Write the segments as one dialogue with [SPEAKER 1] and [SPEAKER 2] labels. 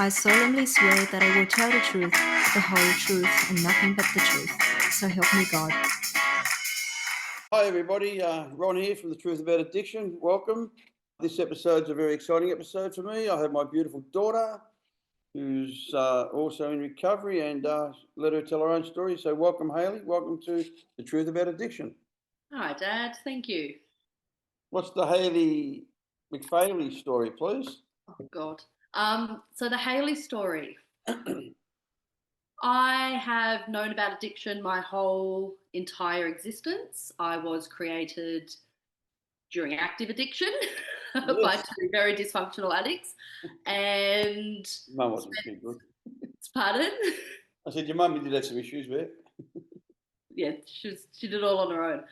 [SPEAKER 1] I solemnly swear that I will tell the truth, the whole truth, and nothing but the truth. So help me God.
[SPEAKER 2] Hi everybody, Ron here from The Truth About Addiction. Welcome. This episode's a very exciting episode for me. I have my beautiful daughter who's also in recovery and let her tell her own story. So welcome Haley, welcome to The Truth About Addiction.
[SPEAKER 3] Hi Dad, thank you.
[SPEAKER 2] What's the Haley McFaley story, please?
[SPEAKER 3] Oh God. So the Haley story. I have known about addiction my whole entire existence. I was created during active addiction by two very dysfunctional addicts. And
[SPEAKER 2] Mum wasn't too good.
[SPEAKER 3] Pardon?
[SPEAKER 2] I said your mum did have some issues with it.
[SPEAKER 3] Yeah, she did it all on her own.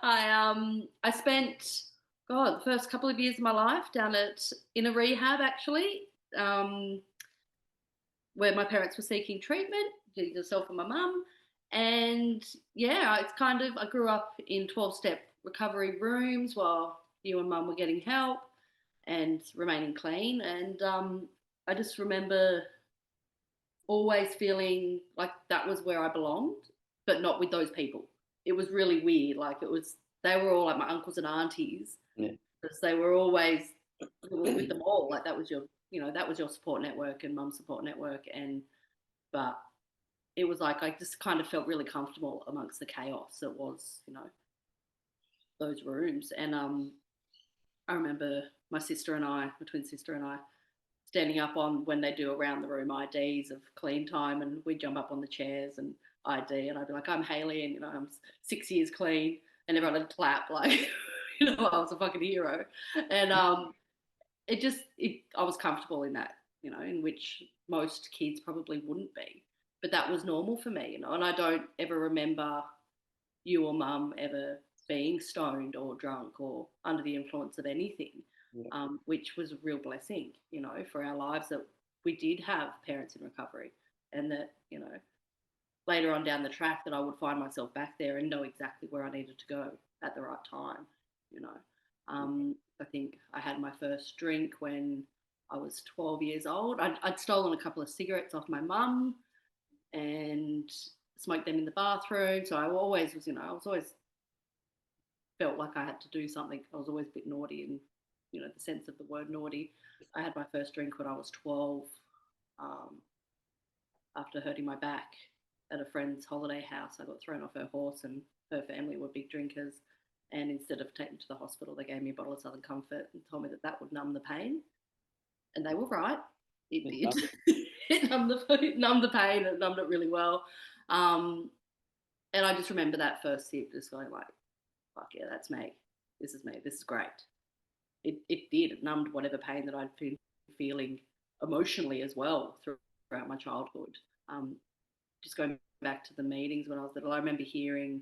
[SPEAKER 3] I spent the first couple of years of my life in a rehab actually, where my parents were seeking treatment, yourself and my mum, and yeah, it's kind of I grew up in 12-step recovery rooms while you and mum were getting help and remaining clean, and I just remember always feeling like that was where I belonged, but not with those people. It was really weird. They were all like my uncles and aunties, because they were always with them all. Like that was your support network and mum's support network. But it was like, I just kind of felt really comfortable amongst the chaos that was, those rooms. And I remember my twin sister and I, standing up on when they do around the room IDs of clean time, and we'd jump up on the chairs and ID, and I'd be like, I'm Haley, and I'm 6 years clean, and everyone would clap like, I was a fucking hero. And I was comfortable in that, in which most kids probably wouldn't be, but that was normal for me, and I don't ever remember you or mum ever being stoned or drunk or under the influence of anything. Which was a real blessing, for our lives, that we did have parents in recovery, and that, later on down the track that I would find myself back there and know exactly where I needed to go at the right time, I think I had my first drink when I was 12 years old. I'd stolen a couple of cigarettes off my mum and smoked them in the bathroom. So I always was, felt like I had to do something. I was always a bit naughty, and the sense of the word naughty. I had my first drink when I was 12, after hurting my back at a friend's holiday house. I got thrown off her horse, and her family were big drinkers. And instead of taking me to the hospital, they gave me a bottle of Southern Comfort and told me that would numb the pain. And they were right. It did. It numbed the pain. It numbed it really well. And I just remember that first sip just going like, fuck yeah, that's me. This is me. This is great. It did. It numbed whatever pain that I'd been feeling emotionally as well throughout my childhood. Just going back to the meetings when I was little, I remember hearing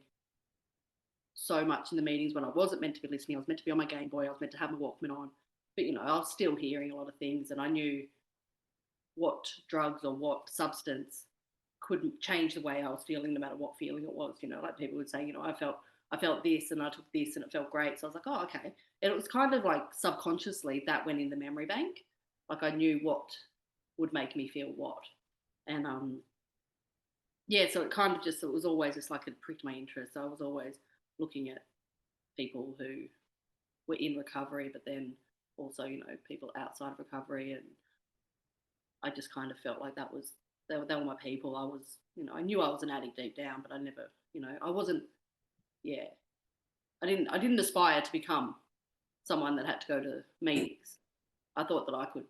[SPEAKER 3] so much in the meetings when I wasn't meant to be listening. I was meant to be on my Game Boy. I was meant to have my Walkman on. But, I was still hearing a lot of things, and I knew what drugs or what substance couldn't change the way I was feeling, no matter what feeling it was. Like people would say, I felt this and I took this and it felt great. So I was like, oh, okay. And it was kind of like subconsciously that went in the memory bank. Like I knew what would make me feel what. And so it was always just like it pricked my interest. So I was always looking at people who were in recovery, but then also, people outside of recovery. And I just kind of felt like they were my people. I was, I knew I was an addict deep down, but I never, I wasn't, I didn't aspire to become someone that had to go to meetings. I thought that I could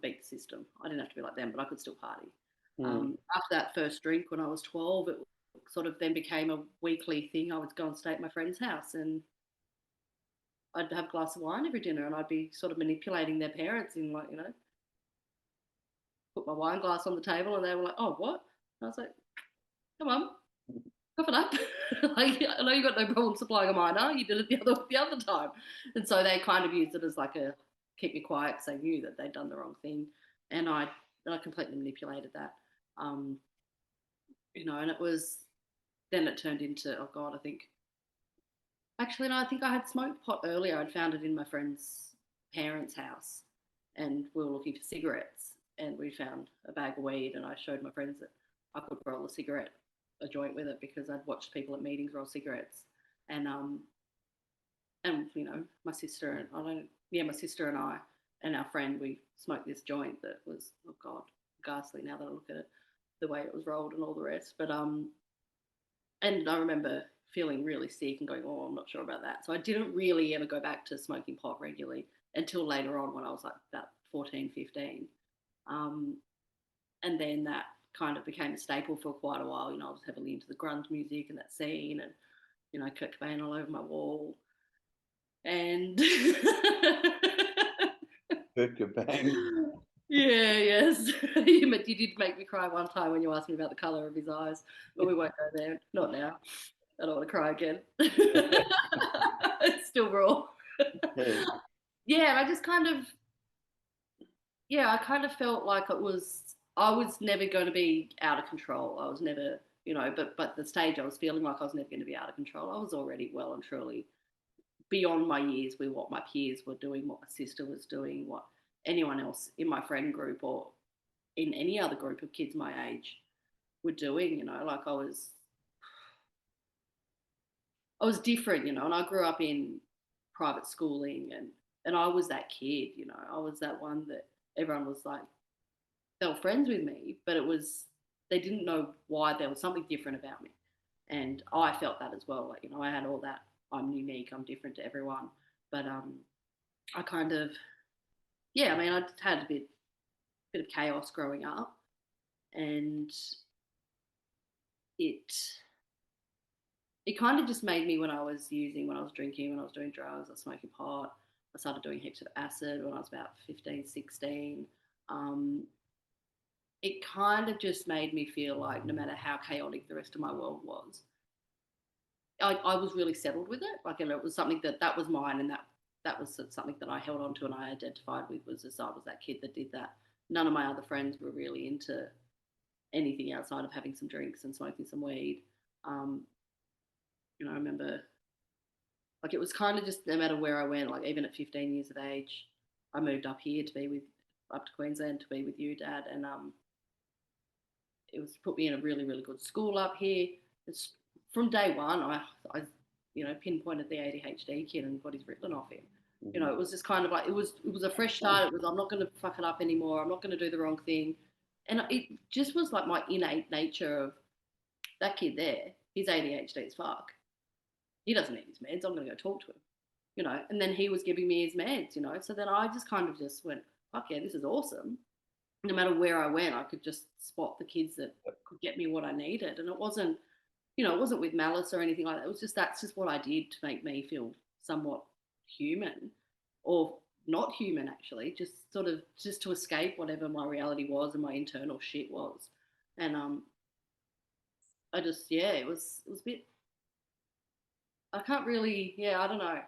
[SPEAKER 3] beat the system. I didn't have to be like them, but I could still party. After that first drink when I was 12, it sort of then became a weekly thing. I would go and stay at my friend's house, and I'd have a glass of wine every dinner, and I'd be sort of manipulating their parents in like, put my wine glass on the table, and they were like, oh, what? And I was like, come on, cough it up. Like, I know you got no problem supplying a minor. You did it the other time. And so they kind of used it as like a keep me quiet, because they knew that they'd done the wrong thing. And I completely manipulated that. And it turned into, oh God, I think I had smoked pot earlier. I'd found it in my friend's parents' house. and we were looking for cigarettes, and we found a bag of weed, and I showed my friends that I could roll a joint with it, because I'd watched people at meetings roll cigarettes, and my sister and I and our friend, we smoked this joint that was, oh god, ghastly now that I look at it, the way it was rolled and all the rest. But and I remember feeling really sick and going, oh, I'm not sure about that. So I didn't really ever go back to smoking pot regularly until later on, when I was like about 14, 15. And then that kind of became a staple for quite a while. I was heavily into the grunge music and that scene, and Kurt Cobain all over my wall. And
[SPEAKER 2] Kurt Cobain.
[SPEAKER 3] yeah, yes. You did make me cry one time when you asked me about the colour of his eyes, but we won't go there. Not now. I don't want to cry again. It's still raw.
[SPEAKER 2] Yeah.
[SPEAKER 3] Yeah, I just kind of, I kind of felt like I was never going to be out of control. I was never, but the stage I was feeling like I was never going to be out of control. I was already well and truly beyond my years with what my peers were doing, what my sister was doing, what anyone else in my friend group or in any other group of kids my age were doing. Like I was different, and I grew up in private schooling, and I was that kid, I was that one that everyone was like, they were friends with me, but they didn't know why. There was something different about me. And I felt that as well. Like, I had all that, I'm unique, I'm different to everyone. But I kind of, I mean, I had a bit of chaos growing up, and it it kind of just made me, when I was drinking, when I was doing drugs, I was smoking pot, I started doing heaps of acid when I was about 15, 16. Um, it kind of just made me feel like no matter how chaotic the rest of my world was, I was really settled with it. Like, it was something that was mine, and that was something that I held on to and I identified with, was as I was that kid that did that. None of my other friends were really into anything outside of having some drinks and smoking some weed. Um, I remember, like, it was kind of just no matter where I went, like even at 15 years of age, I moved up here up to Queensland to be with you, Dad, and it was put me in a really, really good school up here. It's from day one, I pinpointed the ADHD kid and got his Ritalin off him.
[SPEAKER 2] Mm-hmm.
[SPEAKER 3] It was just kind of like, it was a fresh start. It was, I'm not going to fuck it up anymore. I'm not going to do the wrong thing. And it just was like my innate nature of, that kid there, he's ADHD as fuck. He doesn't need his meds. I'm going to go talk to him, And then he was giving me his meds, So then I just kind of just went, fuck yeah, this is awesome. No matter where I went, I could just spot the kids that could get me what I needed. And it wasn't with malice or anything like that. It was just, that's just what I did to make me feel somewhat human, or not human, actually, just sort of just to escape whatever my reality was and my internal shit was. And I just, it was a bit, I can't really, I don't know.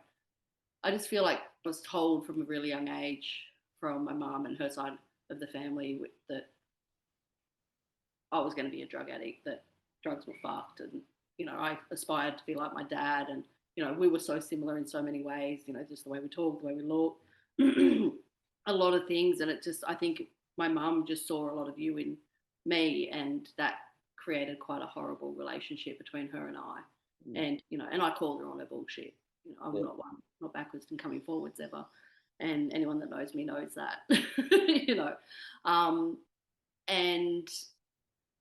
[SPEAKER 3] I just feel like I was told from a really young age, from my mum and her side of the family, that I was going to be a drug addict, that drugs were fucked. And, I aspired to be like my dad. And, we were so similar in so many ways, just the way we talk, the way we look, a lot of things. And I think my mum just saw a lot of you in me, and that created quite a horrible relationship between her and I. And, and I called her on her bullshit. I'm not one, not backwards and coming forwards ever. And anyone that knows me knows that, and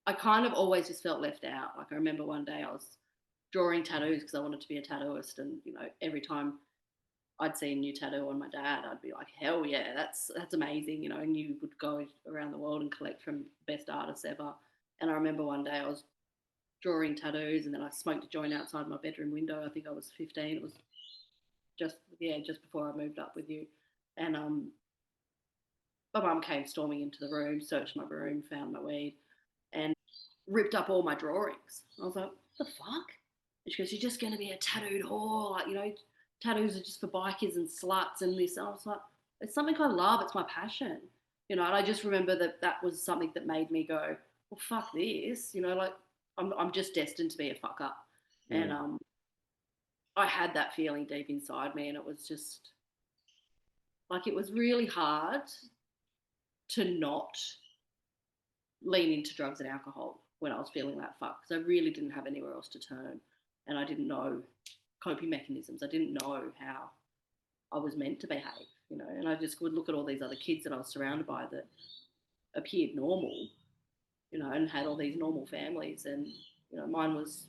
[SPEAKER 3] I kind of always just felt left out. Like, I remember one day I was drawing tattoos because I wanted to be a tattooist. And, every time I'd see a new tattoo on my dad, I'd be like, hell yeah, that's amazing, and you would go around the world and collect from the best artists ever. And I remember one day I was drawing tattoos, and then I smoked a joint outside my bedroom window. I think I was 15. It was just before I moved up with you. And my mum came storming into the room, searched my room, found my weed, and ripped up all my drawings. I was like, what the fuck? And she goes, you're just going to be a tattooed whore. Like, tattoos are just for bikers and sluts and this. And I was like, it's something I love. It's my passion. And I just remember that was something that made me go, well, fuck this. Like, I'm just destined to be a fuck up. Mm. And I had that feeling deep inside me, and it was just like it was really hard to not lean into drugs and alcohol when I was feeling that fuck, because I really didn't have anywhere else to turn, and I didn't know coping mechanisms. I didn't know how I was meant to behave, you know, and I just would look at all these other kids that I was surrounded by that appeared normal, you know, and had all these normal families, and you know, mine was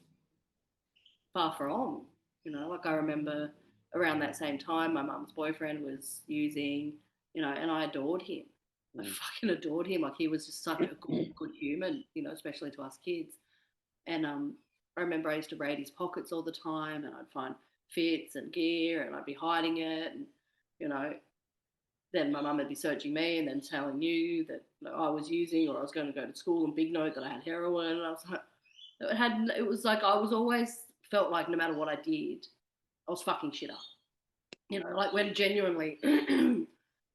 [SPEAKER 3] far from, you know, like I remember around that same time, my mum's boyfriend was using, you know, and I adored him. I fucking adored him. Like he was just such a good human, you know, especially to us kids. And I remember I used to raid his pockets all the time, and I'd find fits and gear, and I'd be hiding it, and you know, then my mum would be searching me, and then telling you that you know, I was using, or I was going to go to school and big note that I had heroin, and I was like, it was like I was always felt like no matter what I did, I was fucking shit up. You know, like when genuinely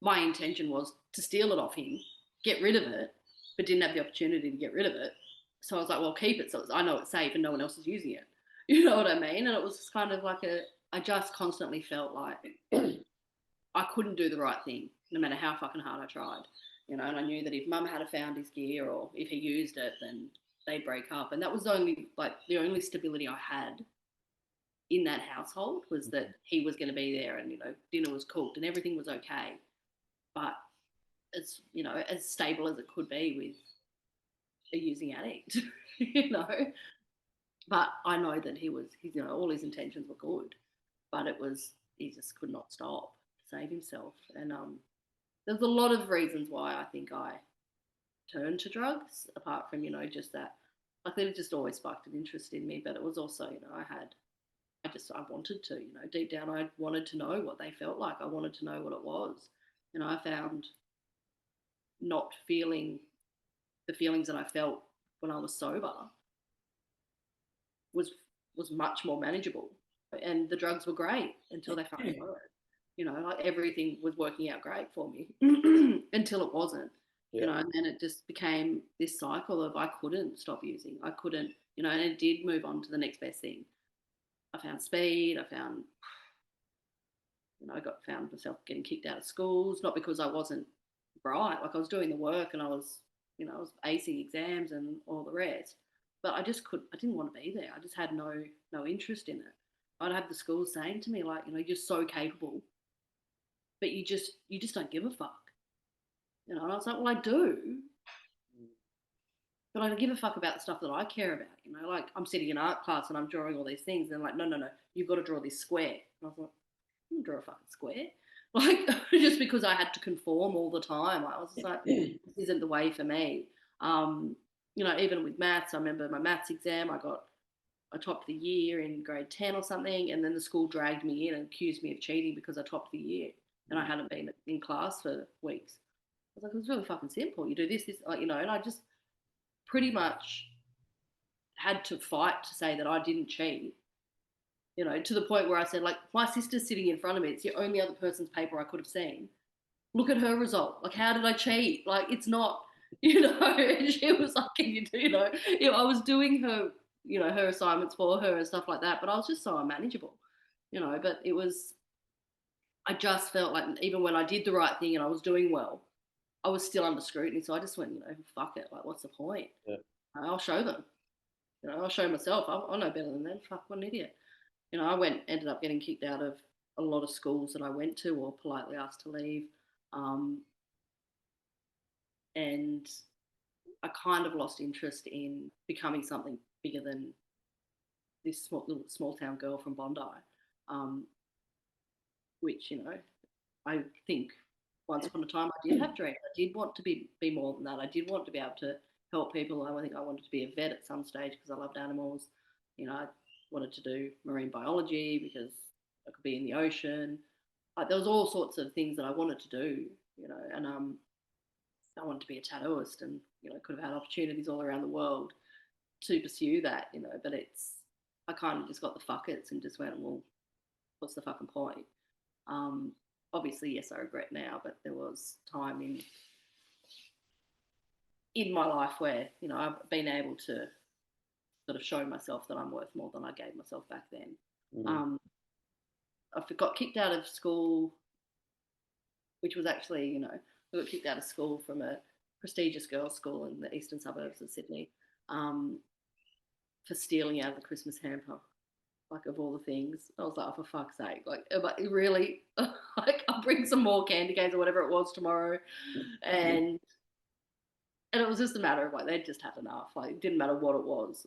[SPEAKER 3] my intention was to steal it off him, get rid of it, but didn't have the opportunity to get rid of it. So I was like, well, keep it so I know it's safe and no one else is using it. You know what I mean? And it was just kind of like I just constantly felt like I couldn't do the right thing, no matter how fucking hard I tried. You know, and I knew that if mum had found his gear or if he used it, then they'd break up. And that was the only stability I had in that household was that he was going to be there, and you know, dinner was cooked and everything was okay. But as you know, as stable as it could be with a using addict, you know. But I know that you know, all his intentions were good, but it was he just could not stop to save himself. And there's a lot of reasons why I think I turned to drugs, apart from you know just that. I think it just always sparked an interest in me, but it was also you know I wanted to, you know, deep down I wanted to know what they felt like. I wanted to know what it was. You know, I found not feeling the feelings that I felt when I was sober was was much more manageable. And the drugs were great until they fucking weren't. You know, like everything was working out great for me until it wasn't.
[SPEAKER 2] Yeah.
[SPEAKER 3] You know, and then it just became this cycle of I couldn't stop using. I couldn't, you know, and it did move on to the next best thing. I found speed. I found, you know, found myself getting kicked out of schools, not because I wasn't bright, like I was doing the work and I was, you know, I was acing exams and all the rest, but I didn't want to be there. I just had no interest in it. I'd have the schools saying to me like, you know, you're so capable, but you just don't give a fuck, you know. And I was like, well, I do, but I don't give a fuck about the stuff that I care about, you know. Like I'm sitting in art class and I'm drawing all these things, and they're like, no, you've got to draw this square. And I was like, I can draw a fucking square. Like just because I had to conform all the time, I was just like, this isn't the way for me. You know, even with maths, I remember my maths exam, I topped the year in grade 10 or something, and then the school dragged me in and accused me of cheating because I topped the year and I hadn't been in class for weeks. I was like, it's really fucking simple. You do this, like, you know, and I just pretty much had to fight to say that I didn't cheat, you know, to the point where I said, like, my sister's sitting in front of me. It's the only other person's paper I could have seen. Look at her result. Like, how did I cheat? Like, it's not, you know. And she was like, can you do, you know, I was doing her, you know, her assignments for her and stuff like that, but I was just so unmanageable, you know. But I just felt like even when I did the right thing and I was doing well, I was still under scrutiny. So I just went, you know, fuck it. Like, what's the point?
[SPEAKER 2] Yeah.
[SPEAKER 3] I'll show them. You know, I'll show myself. I know better than them. Fuck, what an idiot. You know, ended up getting kicked out of a lot of schools that I went to, or politely asked to leave. And I kind of lost interest in becoming something bigger than this little small town girl from Bondi, which, you know, I think once upon a time I did have dreams. I did want to be more than that. I did want to be able to help people. I think I wanted to be a vet at some stage because I loved animals. You know, I wanted to do marine biology because I could be in the ocean. Like, there was all sorts of things that I wanted to do, you know, and I wanted to be a tattooist, and you know, could have had opportunities all around the world to pursue that, you know. But I kind of just got the fuckets and just went, well, what's the fucking point? Obviously, yes, I regret now, but there was time in my life where, you know, I've been able to sort of show myself that I'm worth more than I gave myself back then. I got kicked out of school, which was actually, we got kicked out of school from a prestigious girls' school in the eastern suburbs of Sydney for stealing out of the Christmas hamper. Like, of all the things, I was like, oh, for fuck's sake, like, am I really, like, I'll bring some more candy canes or whatever it was tomorrow. And it was just a matter of, like, they'd just had enough. Like, it didn't matter what it was.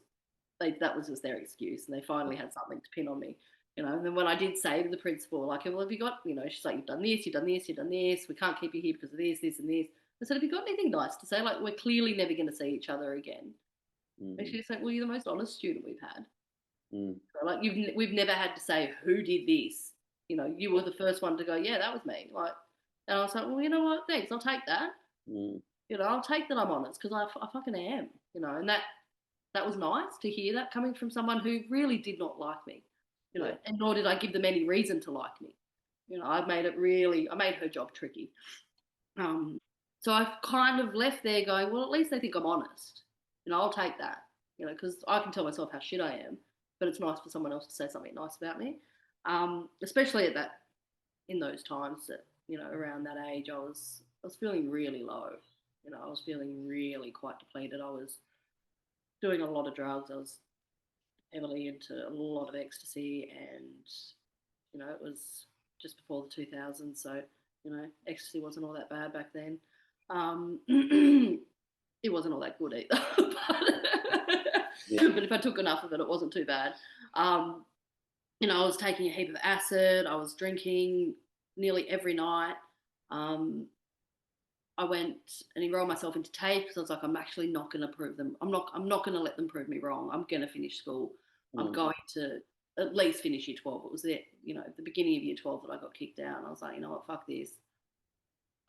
[SPEAKER 3] That was just their excuse. And they finally had something to pin on me, And then when I did say to the principal, like, well, have you got, she's like, you've done this, you've done this, you've done this. We can't keep you here because of this, this, and this. I said, have you got anything nice to say? Like, we're clearly never going to see each other again. And she's like, well, you're the most honest student we've had. So, like, we've never had to say who did this. You were the first one to go, yeah, that was me. Like, and I was like, well, you know what? Thanks, I'll take that. I'll take that I'm honest because I fucking am. And that was nice to hear that coming from someone who really did not like me. And nor did I give them any reason to like me. I made her job tricky. So I kind of left there going, well, at least they think I'm honest. I'll take that. Because I can tell myself how shit I am. But it's nice for someone else to say something nice about me, especially in those times that around that age, I was feeling really low. I was feeling really quite depleted. I was doing a lot of drugs. I was heavily into a lot of ecstasy, and it was just before the 2000s, so ecstasy wasn't all that bad back then. It wasn't all that good either. But if I took enough of it, it wasn't too bad. I was taking a heap of acid. I was drinking nearly every night. I went and enrolled myself into TAFE because I was like, I'm actually not going to prove them. I'm not going to let them prove me wrong. I'm going to finish school. I'm going to at least finish year 12. It was the beginning of year 12 that I got kicked out. And I was like, you know what, fuck this.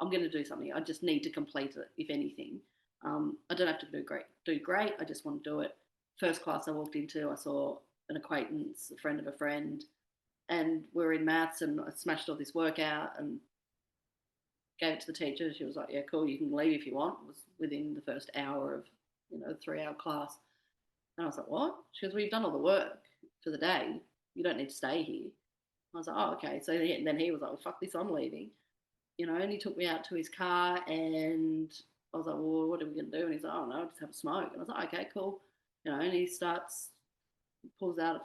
[SPEAKER 3] I'm going to do something. I just need to complete it, if anything. I don't have to do great. I just want to do it. First class I walked into, I saw an acquaintance, a friend of a friend, and we were in maths, and I smashed all this work out and gave it to the teacher. She was like, yeah, cool, you can leave if you want. It was within the first hour of, a 3-hour class. And I was like, what? She goes, well, you've done all the work for the day. You don't need to stay here. I was like, oh, okay. So then he was like, well, fuck this, I'm leaving. And he took me out to his car, and I was like, well, what are we going to do? And he's like, oh, no, just have a smoke. And I was like, okay, cool. And he pulls out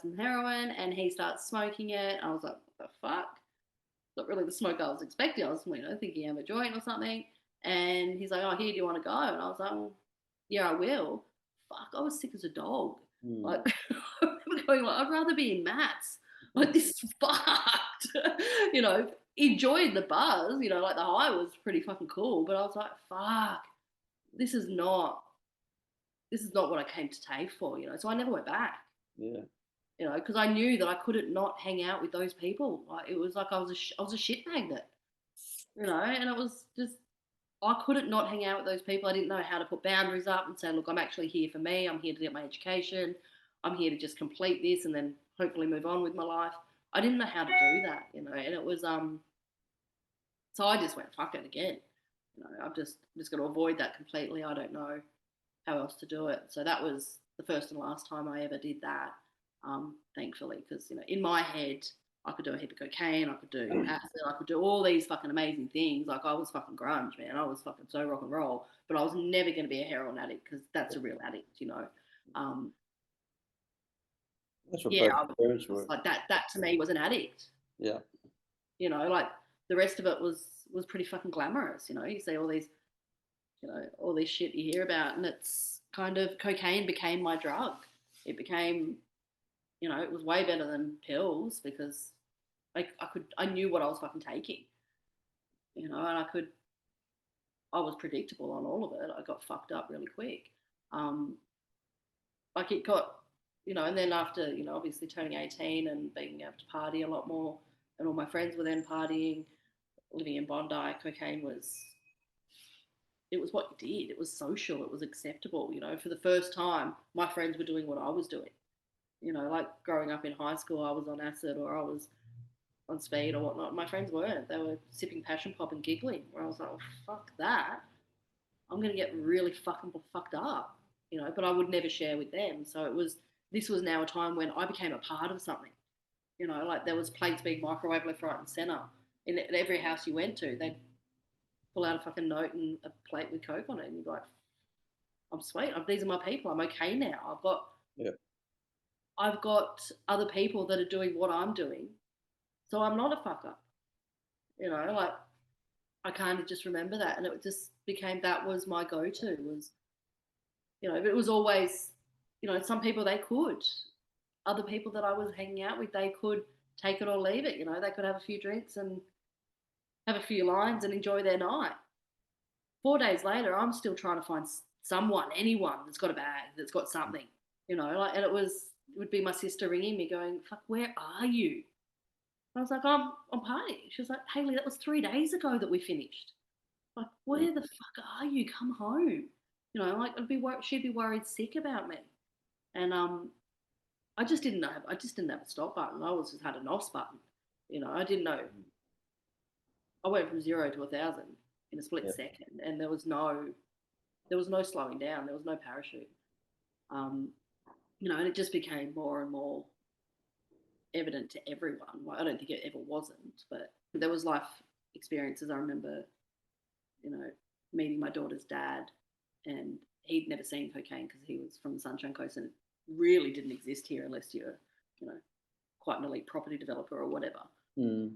[SPEAKER 3] some heroin, and he starts smoking it. I was like, what the fuck? Not really the smoke I was expecting. I was, thinking of a joint or something. And he's like, oh, here, do you want to go? And I was like, well, yeah, I will. Fuck, I was sick as a dog. Like, I remember going, like, I'd rather be in maths. Like, this is fucked. Enjoyed the buzz, like the high was pretty fucking cool. But I was like, fuck, this is not what I came to TAFE for, So I never went back.
[SPEAKER 2] Yeah.
[SPEAKER 3] Because I knew that I couldn't not hang out with those people. Like, it was like I was a shit magnet, and it was just, I couldn't not hang out with those people. I didn't know how to put boundaries up and say, look, I'm actually here for me. I'm here to get my education. I'm here to just complete this and then hopefully move on with my life. I didn't know how to do that, and it was, so I just went, fuck it again. I'm just going to avoid that completely. I don't know how else to do it. So that was the first and last time I ever did that, thankfully, because, in my head, I could do a heap of cocaine, I could do acid, I could do all these fucking amazing things. Like, I was fucking grunge, man. I was fucking so rock and roll, but I was never going to be a heroin addict because that's a real addict,
[SPEAKER 2] That's what
[SPEAKER 3] yeah,
[SPEAKER 2] both parents were.
[SPEAKER 3] like that to me was an addict.
[SPEAKER 2] Yeah.
[SPEAKER 3] Like the rest of it was pretty fucking glamorous, You see all these, all this shit you hear about, and it's kind of, cocaine became my drug. It became, it was way better than pills because I knew what I was fucking taking, and I was predictable on all of it. I got fucked up really quick. Like, it got, and then after, obviously turning 18 and being able to party a lot more, and all my friends were then partying, living in Bondi, cocaine was, it was what you did. It was social. It was acceptable. For the first time, my friends were doing what I was doing. Like growing up in high school, I was on acid or I was on speed or whatnot. My friends weren't. They were sipping passion pop and giggling, where I was like, oh, fuck that. I'm going to get really fucking fucked up, but I would never share with them. So this was now a time when I became a part of something. Like, there was plates being microwaved left, right and centre. in every house you went to, they'd pull out a fucking note and a plate with Coke on it, and you'd be like, I'm sweet. These are my people. I'm okay now.
[SPEAKER 2] Yeah.
[SPEAKER 3] I've got other people that are doing what I'm doing, so I'm not a fuck up. Like I kind of just remember that, and it just became that was my go-to. It was always, some people they could, other people that I was hanging out with, they could take it or leave it. They could have a few drinks and have a few lines and enjoy their night. 4 days later, I'm still trying to find anyone that's got a bag, that's got something, and it would be my sister ringing me going, fuck, where are you? I was like, I'm partying. She was like, Haley, that was 3 days ago that we finished. Like, where the fuck are you? Come home. Like she'd be worried sick about me. And I just didn't have a stop button. I just had an off button. I didn't know. I went from 0 to 1,000 in a split second, and there was no slowing down. There was no parachute. And it just became more and more evident to everyone. Well, I don't think it ever wasn't, but there was life experiences. I remember, meeting my daughter's dad, and he'd never seen cocaine because he was from the Sunshine Coast, and it really didn't exist here unless you're, quite an elite property developer or whatever. And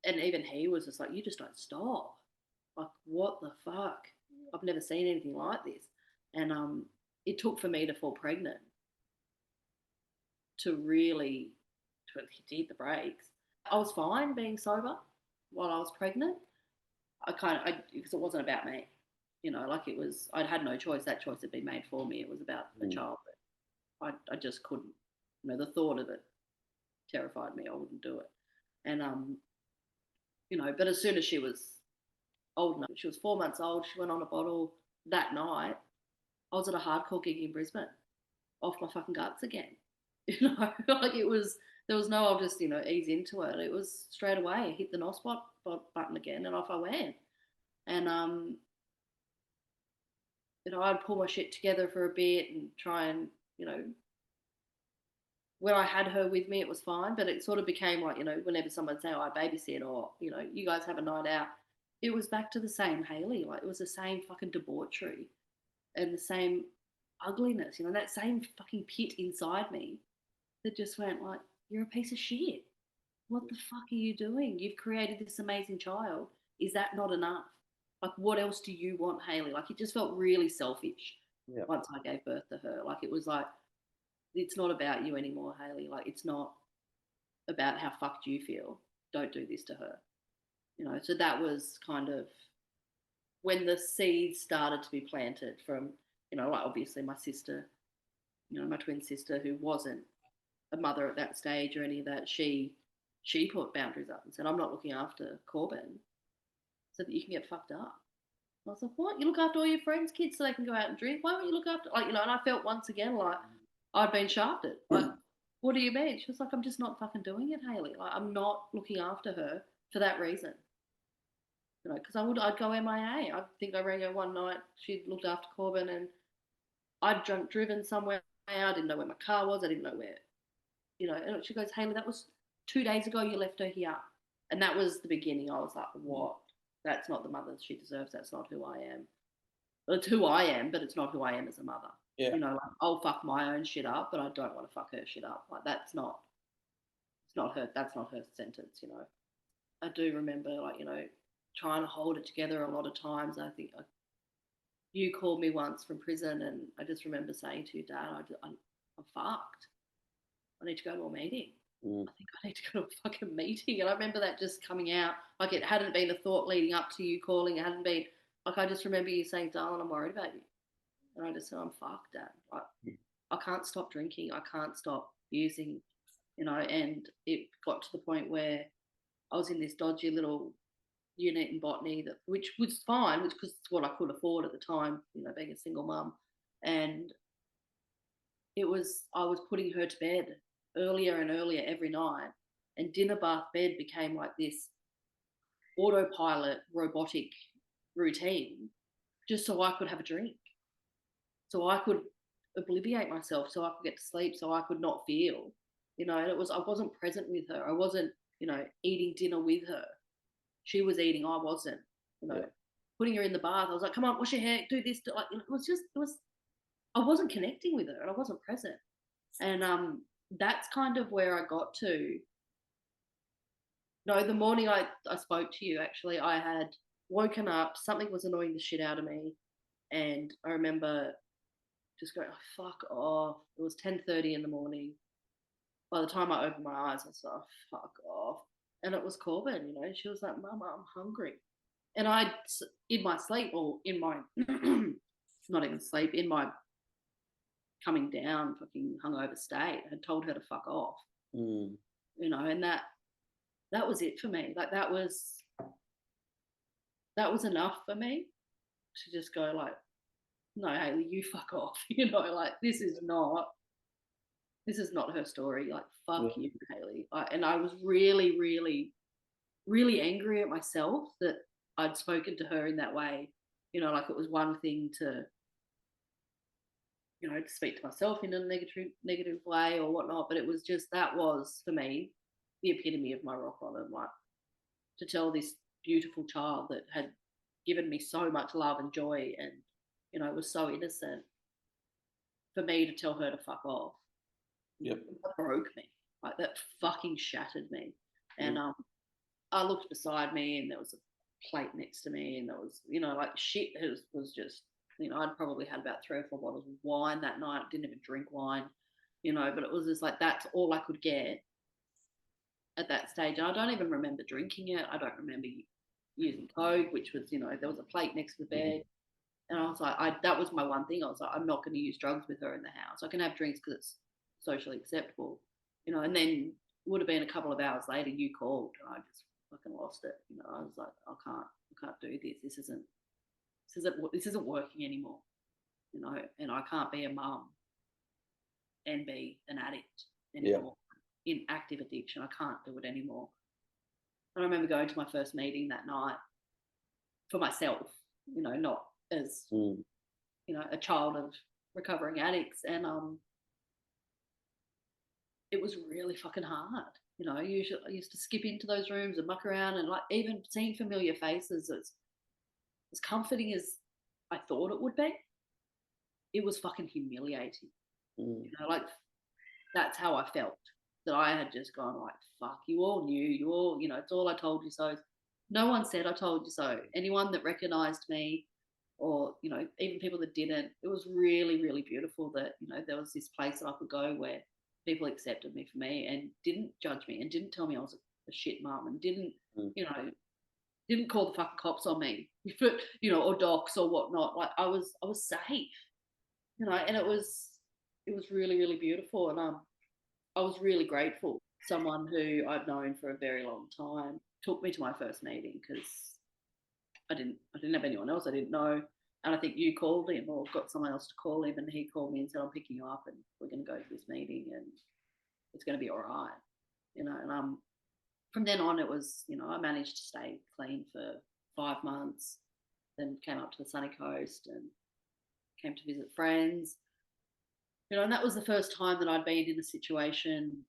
[SPEAKER 3] even he was just like, you just don't stop. Like, what the fuck? I've never seen anything like this. And it took for me to fall pregnant to really to hit the brakes. I was fine being sober while I was pregnant. Because it wasn't about me. Like I'd had no choice. That choice had been made for me. It was about a child. But I just couldn't. The thought of it terrified me. I wouldn't do it. And but as soon as she was old enough, she was 4 months old, she went on a bottle that night. I was at a hardcore gig in Brisbane, off my fucking guts again. Like there was no, I'll just, ease into it. It was straight away, hit the NOS button again, and off I went. And, I'd pull my shit together for a bit and try and, when I had her with me, it was fine, but it sort of became like, whenever someone would say, oh, I babysit, or, you guys have a night out, it was back to the same Haley. Like, it was the same fucking debauchery and the same ugliness, that same fucking pit inside me that just went like, you're a piece of shit. What the fuck are you doing? You've created this amazing child. Is that not enough? Like, what else do you want, Haley? Like, it just felt really selfish once I gave birth to her. Like, it was like, it's not about you anymore, Haley. Like, it's not about how fucked you feel. Don't do this to her. So that was kind of when the seeds started to be planted from, like obviously my sister, my twin sister, who wasn't a mother at that stage or any of that, she put boundaries up and said, I'm not looking after Corbin so that you can get fucked up. I was like, what? You look after all your friends' kids so they can go out and drink? Why don't you look after, like, and I felt once again like I'd been shafted. Like, what do you mean? She was like, I'm just not fucking doing it, Haley. Like, I'm not looking after her for that reason. Because I'd go MIA. I think I rang her one night. She'd looked after Corbin, and I'd driven somewhere. I didn't know where my car was. I didn't know where, and she goes, Haley, that was 2 days ago you left her here. And that was the beginning. I was like, what? That's not the mother she deserves. That's not who I am. Well, it's who I am, but it's not who I am as a mother.
[SPEAKER 2] Yeah.
[SPEAKER 3] Like, I'll fuck my own shit up, but I don't want to fuck her shit up. Like, it's not her sentence, I do remember, like, trying to hold it together a lot of times. I think you called me once from prison, and I just remember saying to your dad, I'm fucked. I need to go to a meeting. I think I need to go to a fucking meeting. And I remember that just coming out. Like, it hadn't been a thought leading up to you calling. It hadn't been, like, I just remember you saying, darling, I'm worried about you. And I just said, I'm fucked, Dad. Like, I can't stop drinking. I can't stop using, and it got to the point where I was in this dodgy little unit in Botany, which was fine, because it's what I could afford at the time, being a single mum. And I was putting her to bed earlier and earlier every night, and dinner, bath, bed became like this autopilot robotic routine, just so I could have a drink, so I could obliviate myself, so I could get to sleep, so I could not feel, and I wasn't present with her. I wasn't eating dinner with her. She was eating, I wasn't, putting her in the bath. I was like, come on, wash your hair, do this. I wasn't connecting with her and I wasn't present. And that's kind of where I got to. No, the morning I spoke to you, actually, I had woken up, something was annoying the shit out of me. And I remember just going, oh, fuck off. It was 10:30 in the morning. By the time I opened my eyes, I said, oh, fuck off. And it was Corbin, she was like, Mama, I'm hungry. And I, in my sleep, or in my, not even sleep, in my coming down fucking hungover state, I had told her to fuck off. And that was it for me. Like that was enough for me to just go like, no, Haley, you fuck off. Like this is not her story. Like fuck you, Haley. And I was really, really, really angry at myself that I'd spoken to her in that way. Like it was one thing to, to speak to myself in a negative way or whatnot, but it was just, that was for me the epitome of my rock bottom. Like to tell this beautiful child that had given me so much love and joy and was so innocent, for me to tell her to fuck off.
[SPEAKER 2] Yep.
[SPEAKER 3] That broke me. Like that fucking shattered me. And I looked beside me and there was a plate next to me and there was, like shit was just, I'd probably had about 3 or 4 bottles of wine that night. Didn't even drink wine, but it was just like, that's all I could get at that stage. And I don't even remember drinking it. I don't remember using Coke, which was, there was a plate next to the bed. And I was like, that was my one thing. I was like, I'm not going to use drugs with her in the house. I can have drinks because it's socially acceptable, and then would have been a couple of hours later, you called and I just fucking lost it. I was like, I can't do this. This isn't working anymore, and I can't be a mum and be an addict anymore in active addiction. I can't do it anymore. And I remember going to my first meeting that night for myself, not as, a child of recovering addicts. And it was really fucking hard. I used to skip into those rooms and muck around, and like even seeing familiar faces, as comforting as I thought it would be, it was fucking humiliating. Like that's how I felt, that I had just gone like, fuck, you all knew, you all, it's all I told you so. No one said I told you so. Anyone that recognized me, or, even people that didn't, it was really, really beautiful that, there was this place that I could go where people accepted me for me and didn't judge me and didn't tell me I was a shit mum and didn't, didn't call the fucking cops on me, or docs or whatnot. Like I was safe, and it was really, really beautiful. And I was really grateful. Someone who I've known for a very long time took me to my first meeting because I didn't have anyone else I didn't know. And I think you called him or got someone else to call him, and he called me and said, I'm picking you up and we're going to go to this meeting and it's going to be all right. And from then on, it was, I managed to stay clean for 5 months, then came up to the sunny coast and came to visit friends. And that was the first time that I'd been in a situation,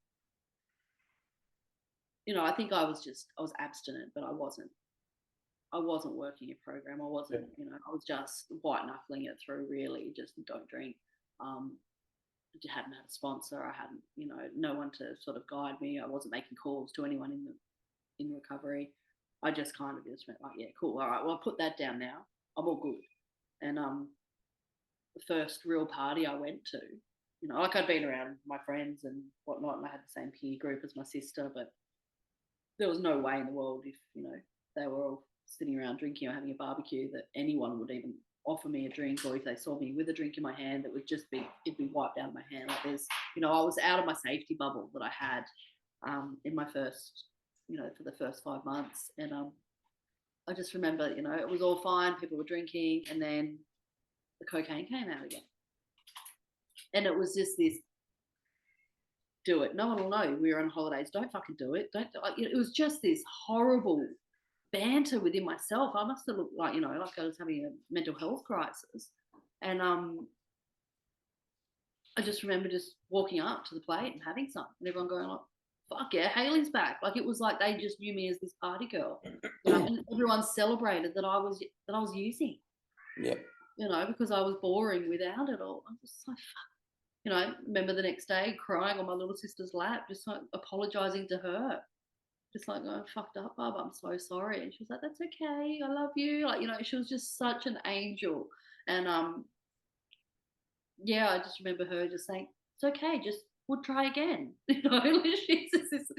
[SPEAKER 3] I think I was abstinent, but I wasn't working a program. I wasn't, I was just white knuckling it through, really, just don't drink. I hadn't had a sponsor. I hadn't, no one to sort of guide me. I wasn't making calls to anyone in recovery. I just kind of just went like, yeah, cool. All right, well, I'll put that down now. I'm all good. And the first real party I went to, like I'd been around my friends and whatnot, and I had the same peer group as my sister, but there was no way in the world if, they were all sitting around drinking or having a barbecue that anyone would even offer me a drink, or if they saw me with a drink in my hand, it'd be wiped out of my hand. Like there's, I was out of my safety bubble that I had in my first, for the first 5 months. And I just remember, it was all fine. People were drinking, and then the cocaine came out again. And it was just this, do it. No one will know we were on holidays. Don't fucking do it. It was just this horrible banter within myself. I must have looked like, like I was having a mental health crisis. And I just remember just walking up to the plate and having some, and everyone going like, fuck yeah, Haley's back. Like it was like they just knew me as this party girl, and everyone celebrated that I was using,
[SPEAKER 2] Yep.
[SPEAKER 3] because I was boring without it all. I was just like, fuck. I remember the next day crying on my little sister's lap, just like apologizing to her, just like, oh, I fucked up, Bub, I'm so sorry. And she was like, that's okay, I love you. Like, she was just such an angel. And yeah, I just remember her just saying, it's okay, just we'll try again. She's just this,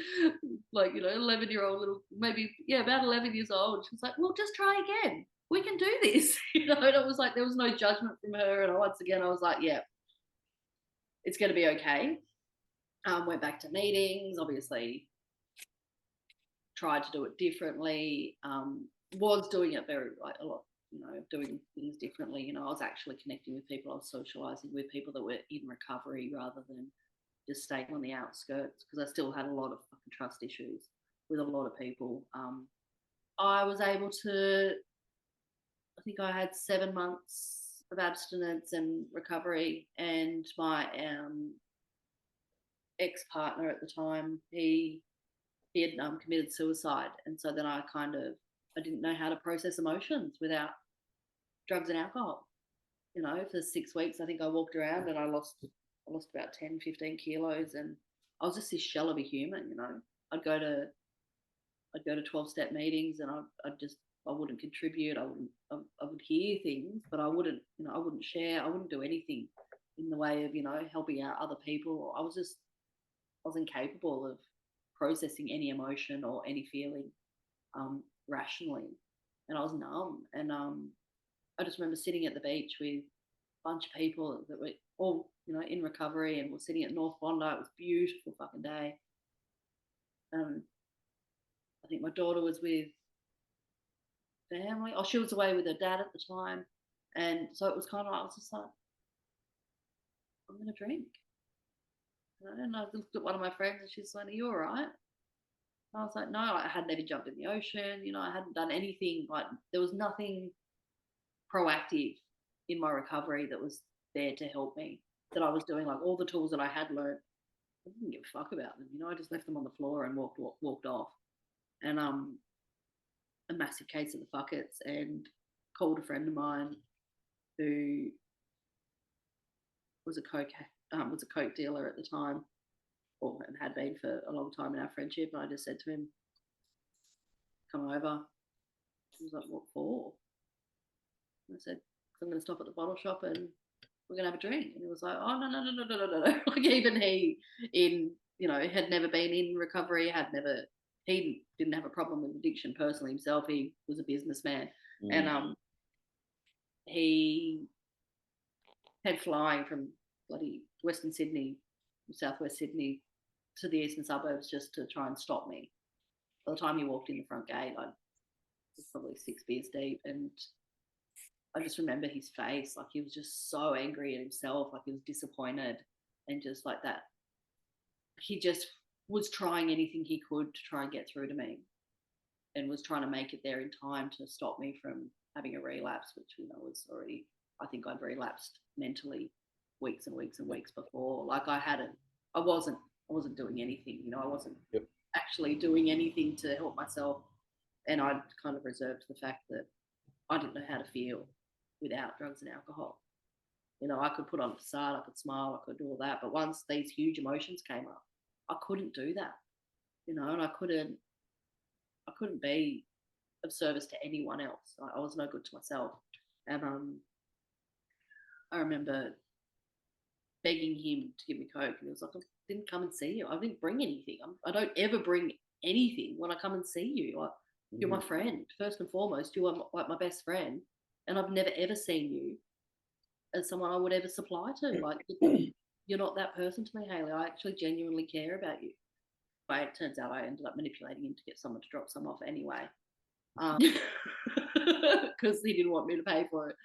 [SPEAKER 3] like, 11-year-old little, maybe, yeah, about 11 years old. She was like, well, just try again. We can do this. And it was like, there was no judgment from her. And once again, I was like, yeah, it's going to be okay. Went back to meetings, obviously tried to do it differently, was doing it very, like, a lot, doing things differently. I was actually connecting with people, I was socializing with people that were in recovery rather than just staying on the outskirts, because I still had a lot of fucking trust issues with a lot of people. I was able to, I think I had 7 months of abstinence and recovery, and my ex-partner at the time, he had committed suicide, and so then I didn't know how to process emotions without drugs and alcohol. For 6 weeks, I think I walked around and I lost about 10, 15 kilos, and I was just this shell of a human. I'd go to 12-step meetings, and I wouldn't contribute. I would hear things, but I wouldn't share. I wouldn't do anything in the way of helping out other people. I was incapable of processing any emotion or any feeling rationally, and I was numb. And I just remember sitting at the beach with a bunch of people that were all in recovery, and we're sitting at North Bondi. It was a beautiful fucking day. I think my daughter was with family. Oh, she was away with her dad at the time, and so it was kind of, I was just like, I'm gonna drink. And I looked at one of my friends, and she's like, are you all right? I was like, no, I hadn't even jumped in the ocean. I hadn't done anything. Like, there was nothing proactive in my recovery that was there to help me, that I was doing. Like, all the tools that I had learned, I didn't give a fuck about them. I just left them on the floor and walked off. And a massive case of the fuckets, and called a friend of mine who was a coke dealer at the time, and had been for a long time in our friendship. And I just said to him, come over. He was like, what for? And I said, I'm going to stop at the bottle shop and we're going to have a drink. And he was like, oh, no. Like, even he, had never been in recovery, he didn't have a problem with addiction personally himself. He was a businessman. And he had flying from bloody Western Sydney, southwest Sydney, to the eastern suburbs just to try and stop me. By the time he walked in the front gate, I was probably 6 beers deep, and I just remember his face. Like, he was just so angry at himself, like he was disappointed, and just like that. He just was trying anything he could to try and get through to me, and was trying to make it there in time to stop me from having a relapse, which was already, I think I'd relapsed mentally weeks and weeks and weeks before. Like, I wasn't doing anything, I wasn't actually doing anything to help myself. And I'd kind of reserved the fact that I didn't know how to feel without drugs and alcohol. I could put on a facade, I could smile, I could do all that. But once these huge emotions came up, I couldn't do that, and I couldn't be of service to anyone else. I was no good to myself. And I remember begging him to give me coke, and he was like, I didn't come and see you. I didn't bring anything. I don't ever bring anything when I come and see you. Like, you're my friend, first and foremost. You are like my best friend, and I've never ever seen you as someone I would ever supply to. Like, you're not that person to me, Haley. I actually genuinely care about you. But it turns out I ended up manipulating him to get someone to drop some off anyway, because he didn't want me to pay for it.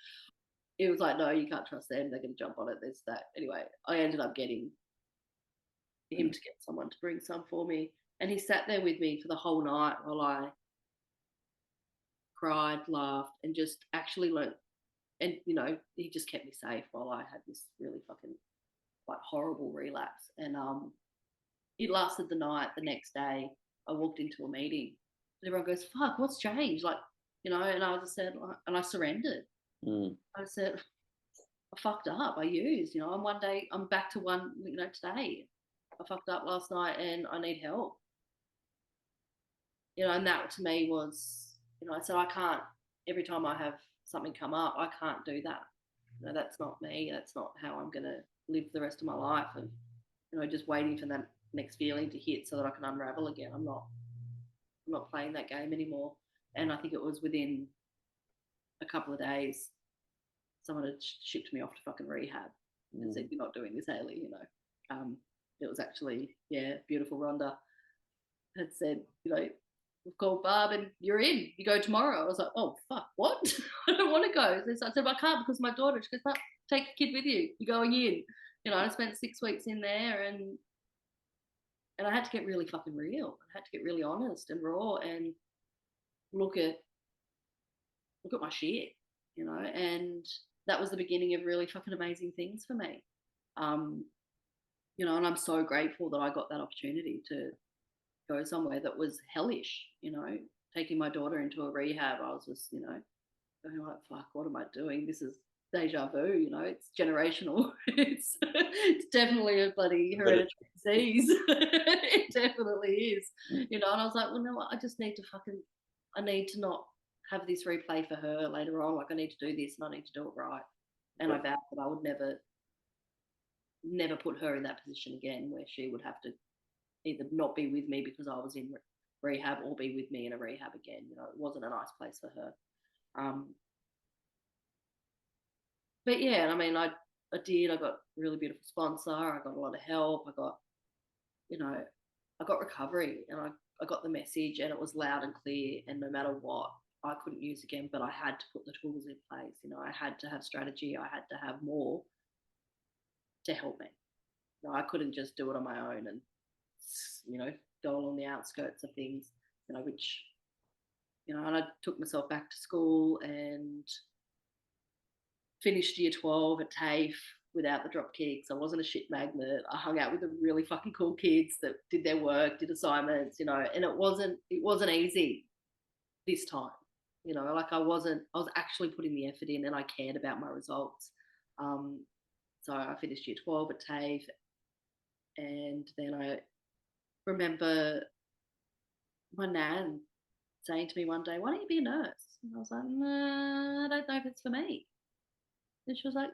[SPEAKER 3] It was like, no, you can't trust them. They're going to jump on it. This, that. Anyway, I ended up getting him to get someone to bring some for me. And he sat there with me for the whole night while I cried, laughed, and just actually learned. And, he just kept me safe while I had this really fucking, like, horrible relapse. And it lasted the night. The next day, I walked into a meeting, and everyone goes, "Fuck, what's changed?" Like, and I just said, and I surrendered. I said, I fucked up. I used, and one day I'm back to one, today. I fucked up last night and I need help. And that to me was, I said, I can't, every time I have something come up, I can't do that. That's not me. That's not how I'm going to live the rest of my life. And, just waiting for that next feeling to hit so that I can unravel again. I'm not playing that game anymore. And I think it was within a couple of days, someone had shipped me off to fucking rehab and said, "You're not doing this, Haley." It was actually, beautiful Rhonda had said, "We've called Barb and you're in. You go tomorrow." I was like, "Oh fuck, what?" I don't want to go. So I said, "I can't because my daughter." She goes, "No, take your kid with you. You're going in." I spent 6 weeks in there and I had to get really fucking real. I had to get really honest and raw and look at my shit, and that was the beginning of really fucking amazing things for me. And I'm so grateful that I got that opportunity to go somewhere that was hellish, taking my daughter into a rehab. I was just, going like, fuck, what am I doing? This is deja vu, it's generational. it's definitely a bloody hereditary disease. It definitely is, and I was like, well, no, I just need to I need to not have this replay for her later on. Like, I need to do this and I need to do it right. And I vowed that I would never put her in that position again where she would have to either not be with me because I was in rehab or be with me in a rehab again. It wasn't a nice place for her. But yeah, I mean, I did. I got a really beautiful sponsor. I got a lot of help. I got recovery, and I got the message, and it was loud and clear. And no matter what, I couldn't use again, but I had to put the tools in place. I had to have strategy. I had to have more to help me. I couldn't just do it on my own and, go along the outskirts of things, which, and I took myself back to school and finished year 12 at TAFE without the drop kicks. I wasn't a shit magnet. I hung out with the really fucking cool kids that did their work, did assignments, and it wasn't easy this time. Like I was actually putting the effort in and I cared about my results. So I finished year 12 at TAFE, and then I remember my nan saying to me one day, "Why don't you be a nurse?" And I was like, "Nah, I don't know if it's for me." And she was like,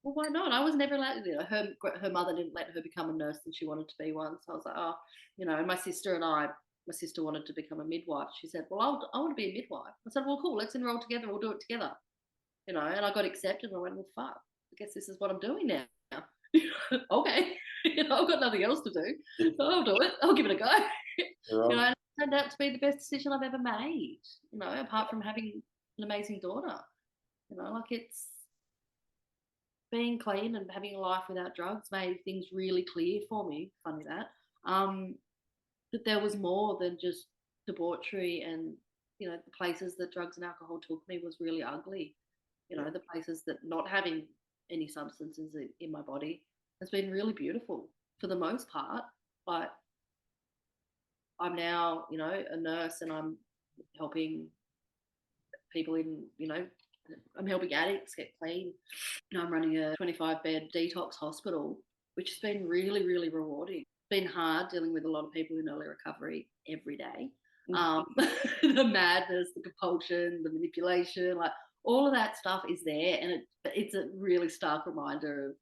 [SPEAKER 3] "Well, why not?" I was never allowed to do it. Her mother didn't let her become a nurse and she wanted to be one. So I was like, "Oh," and my sister wanted to become a midwife. She said, "Well, I want to be a midwife." I said, "Well, cool, let's enroll together. We'll do it together." And I got accepted and I went, "Well, fuck, I guess this is what I'm doing now." Okay. I've got nothing else to do. So I'll do it. I'll give it a go. And it turned out to be the best decision I've ever made, apart from having an amazing daughter. Like it's being clean and having a life without drugs made things really clear for me. Funny that. That there was more than just debauchery and, the places that drugs and alcohol took me was really ugly. The places that not having any substances in my body has been really beautiful for the most part. But I'm now, a nurse and I'm helping people I'm helping addicts get clean. I'm running a 25-bed detox hospital, which has been really, really rewarding. It's been hard dealing with a lot of people in early recovery every day. The madness, the compulsion, the manipulation, like all of that stuff is there. And it's a really stark reminder of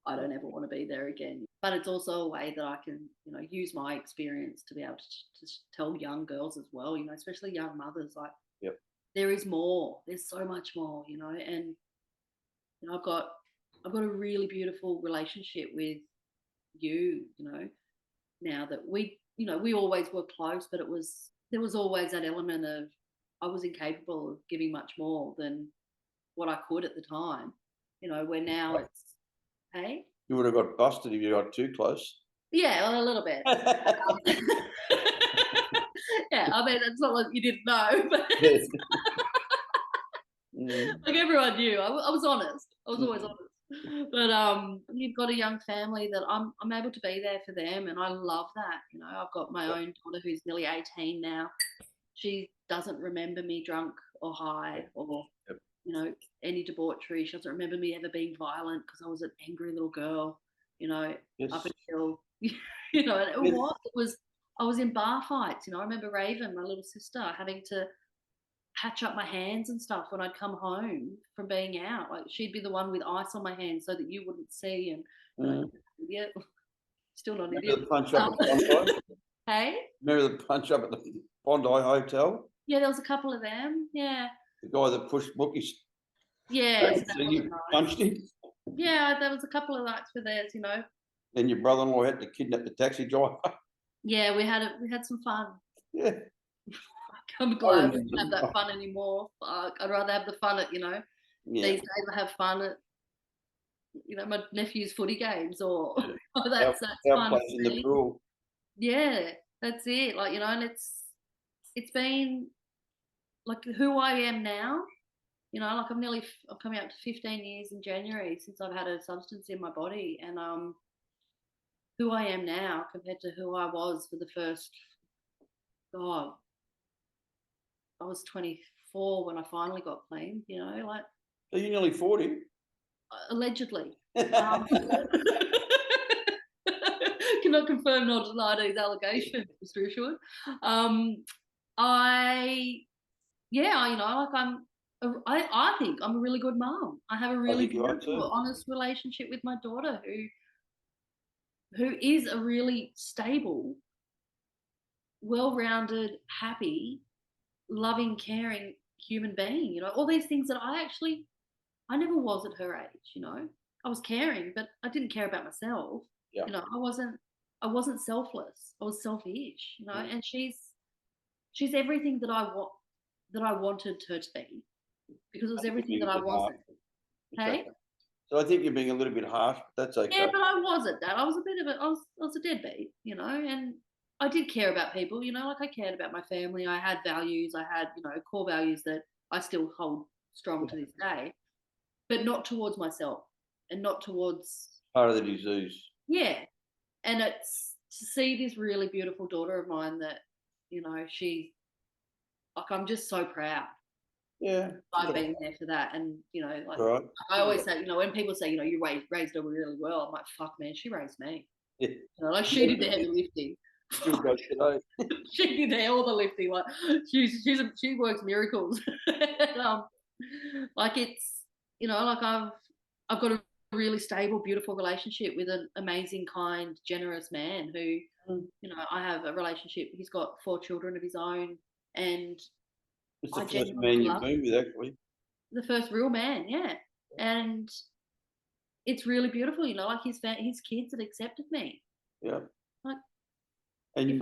[SPEAKER 3] I don't ever want to be there again. But it's also a way that I can, use my experience to be able to tell young girls as well, especially young mothers, like,
[SPEAKER 2] yep,
[SPEAKER 3] there is more. There's so much more, and I've got a really beautiful relationship with you, now that we always were close, but there was always that element of I was incapable of giving much more than what I could at the time, where now it's, hey?
[SPEAKER 2] You would have got busted if you got too close.
[SPEAKER 3] Yeah, well, a little bit. Yeah, I mean, it's not like you didn't know, but like everyone knew. I was honest. I was always honest. But you've got a young family that I'm able to be there for them, and I love that. You know, I've got my own daughter who's nearly 18 now. She doesn't remember me drunk or high or you know any debauchery. She doesn't remember me ever being violent because I was an angry little girl. You know, up until you know, and it was I was in bar fights. You know, I remember Raven, my little sister, having to patch up my hands and stuff when I'd come home from being out. Like she'd be the one with ice on my hands so that you wouldn't see. And idiot, still not an idiot.
[SPEAKER 2] The punch up at Bondi?
[SPEAKER 3] Hey,
[SPEAKER 2] remember the punch up at the Bondi Hotel?
[SPEAKER 3] Yeah, there was a couple of them. Yeah.
[SPEAKER 2] The guy that pushed bookies.
[SPEAKER 3] Yeah.
[SPEAKER 2] So you punched him?
[SPEAKER 3] Yeah, there was a couple of nights with theirs, you know.
[SPEAKER 2] Then your brother-in-law had to kidnap the taxi driver.
[SPEAKER 3] Yeah, we had some fun.
[SPEAKER 2] Yeah.
[SPEAKER 3] I'm glad we don't have that fun anymore. I'd rather have the fun at, you know, these days I have fun at, you know, my nephew's footy games or that's fun.
[SPEAKER 2] Place in the pool.
[SPEAKER 3] Yeah, that's it. Like, you know, and it's been like who I am now. You know, like I'm coming up to 15 years in January since I've had a substance in my body, and who I am now compared to who I was for the first, God, I was 24 when I finally got clean. You know, like.
[SPEAKER 2] So you're nearly 40.
[SPEAKER 3] Allegedly. Cannot confirm nor deny these allegations, Mr. Isherwood. You know, like I think I'm a really good mom. I have a really beautiful, honest relationship with my daughter who is a really stable, well-rounded, happy, loving, caring human being. You know, all these things that I never was at her age. You know, I was caring, but I didn't care about myself.
[SPEAKER 2] Yeah.
[SPEAKER 3] You know, I wasn't selfless. I was selfish. You know, and she's everything that I wanted her to be, because it was everything that I wasn't. Hey.
[SPEAKER 2] So I think you're being a little bit harsh, but that's okay.
[SPEAKER 3] Yeah, but I wasn't that. I was I was a deadbeat, you know, and I did care about people, you know, like I cared about my family. I had values. I had, you know, core values that I still hold strong to this day, but not towards myself and not towards
[SPEAKER 2] part of the disease.
[SPEAKER 3] Yeah, and it's to see this really beautiful daughter of mine that, you know, I'm just so proud.
[SPEAKER 2] Yeah,
[SPEAKER 3] I've been there for that, and you know, like I always say, you know, when people say, you know, you raised her really well, I'm like, fuck, man, she raised me. Yeah. You know, like she did the heavy lifting. She did all the lifting. Like she works miracles. And, like it's, you know, like I've got a really stable, beautiful relationship with an amazing, kind, generous man who, you know, I have a relationship. He's got 4 children of his own, and
[SPEAKER 2] it's the first man you've been with, actually.
[SPEAKER 3] The first real man, yeah. And it's really beautiful, you know, like his kids have accepted me.
[SPEAKER 2] Yeah.
[SPEAKER 3] Like,
[SPEAKER 2] and your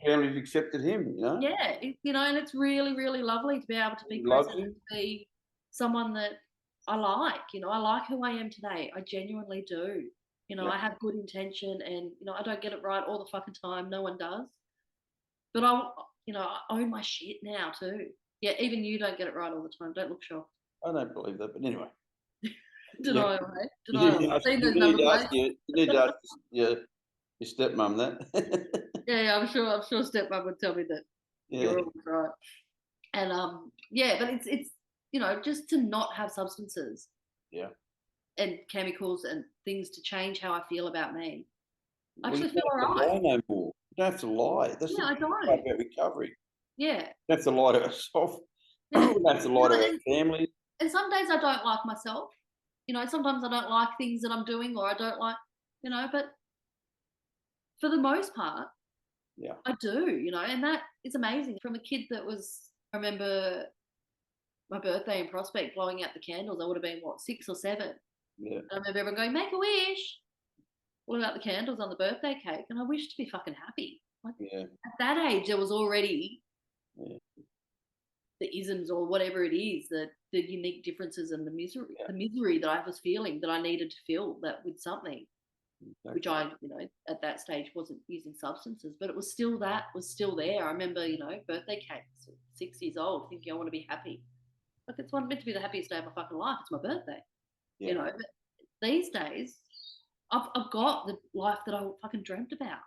[SPEAKER 2] family's accepted him, you know?
[SPEAKER 3] Yeah, you know, and it's really, really lovely to be able to be present and to be someone that I like. You know, I like who I am today. I genuinely do. You know, I have good intention, and, you know, I don't get it right all the fucking time. No one does. But I own my shit now too. Yeah, even you don't get it right all the time. Don't look shocked.
[SPEAKER 2] I don't believe that, but anyway.
[SPEAKER 3] Denial, right? Denial.
[SPEAKER 2] You need to ask your stepmom that.
[SPEAKER 3] Yeah, I'm sure stepmom would tell me that you're always right. And but it's you know, just to not have substances.
[SPEAKER 2] Yeah.
[SPEAKER 3] And chemicals and things to change how I feel about me. I actually feel
[SPEAKER 2] all right. No more. You don't have to lie. That's
[SPEAKER 3] I don't.
[SPEAKER 2] About recovery.
[SPEAKER 3] Yeah.
[SPEAKER 2] You don't have to lie to yourself. You don't have to lie to our family.
[SPEAKER 3] And some days I don't like myself. You know, sometimes I don't like things that I'm doing, or I don't like, you know, but for the most part, I do, you know, and that is amazing. From a kid that I remember my birthday in Prospect, blowing out the candles. I would have been, 6 or 7.
[SPEAKER 2] Yeah.
[SPEAKER 3] And I remember everyone going, make a wish. Blowing out the candles on the birthday cake, and I wished to be fucking happy. Like, at that age, there was already the isms or whatever it is, the unique differences and the misery that I was feeling, that I needed to feel that with something, which I, you know, at that stage wasn't using substances, but it was still there. I remember, you know, birthday cakes, 6 years old, thinking I want to be happy. Like, it's meant to be the happiest day of my fucking life. It's my birthday, you know. But these days, I've got the life that I fucking dreamt about.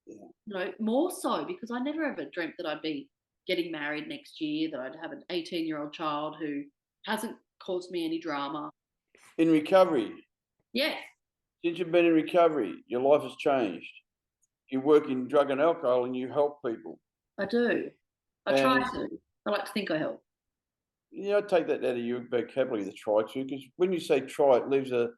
[SPEAKER 2] Yeah.
[SPEAKER 3] More so because I never ever dreamt that I'd be getting married next year, that I'd have an 18-year-old child who hasn't caused me any drama.
[SPEAKER 2] In recovery,
[SPEAKER 3] Yes,
[SPEAKER 2] since you've been in recovery, your life has changed. You work in drug and alcohol and you help people.
[SPEAKER 3] I do. I try to. I like to think I help.
[SPEAKER 2] I take that out of your vocabulary, the try to, because when you say try, it leaves a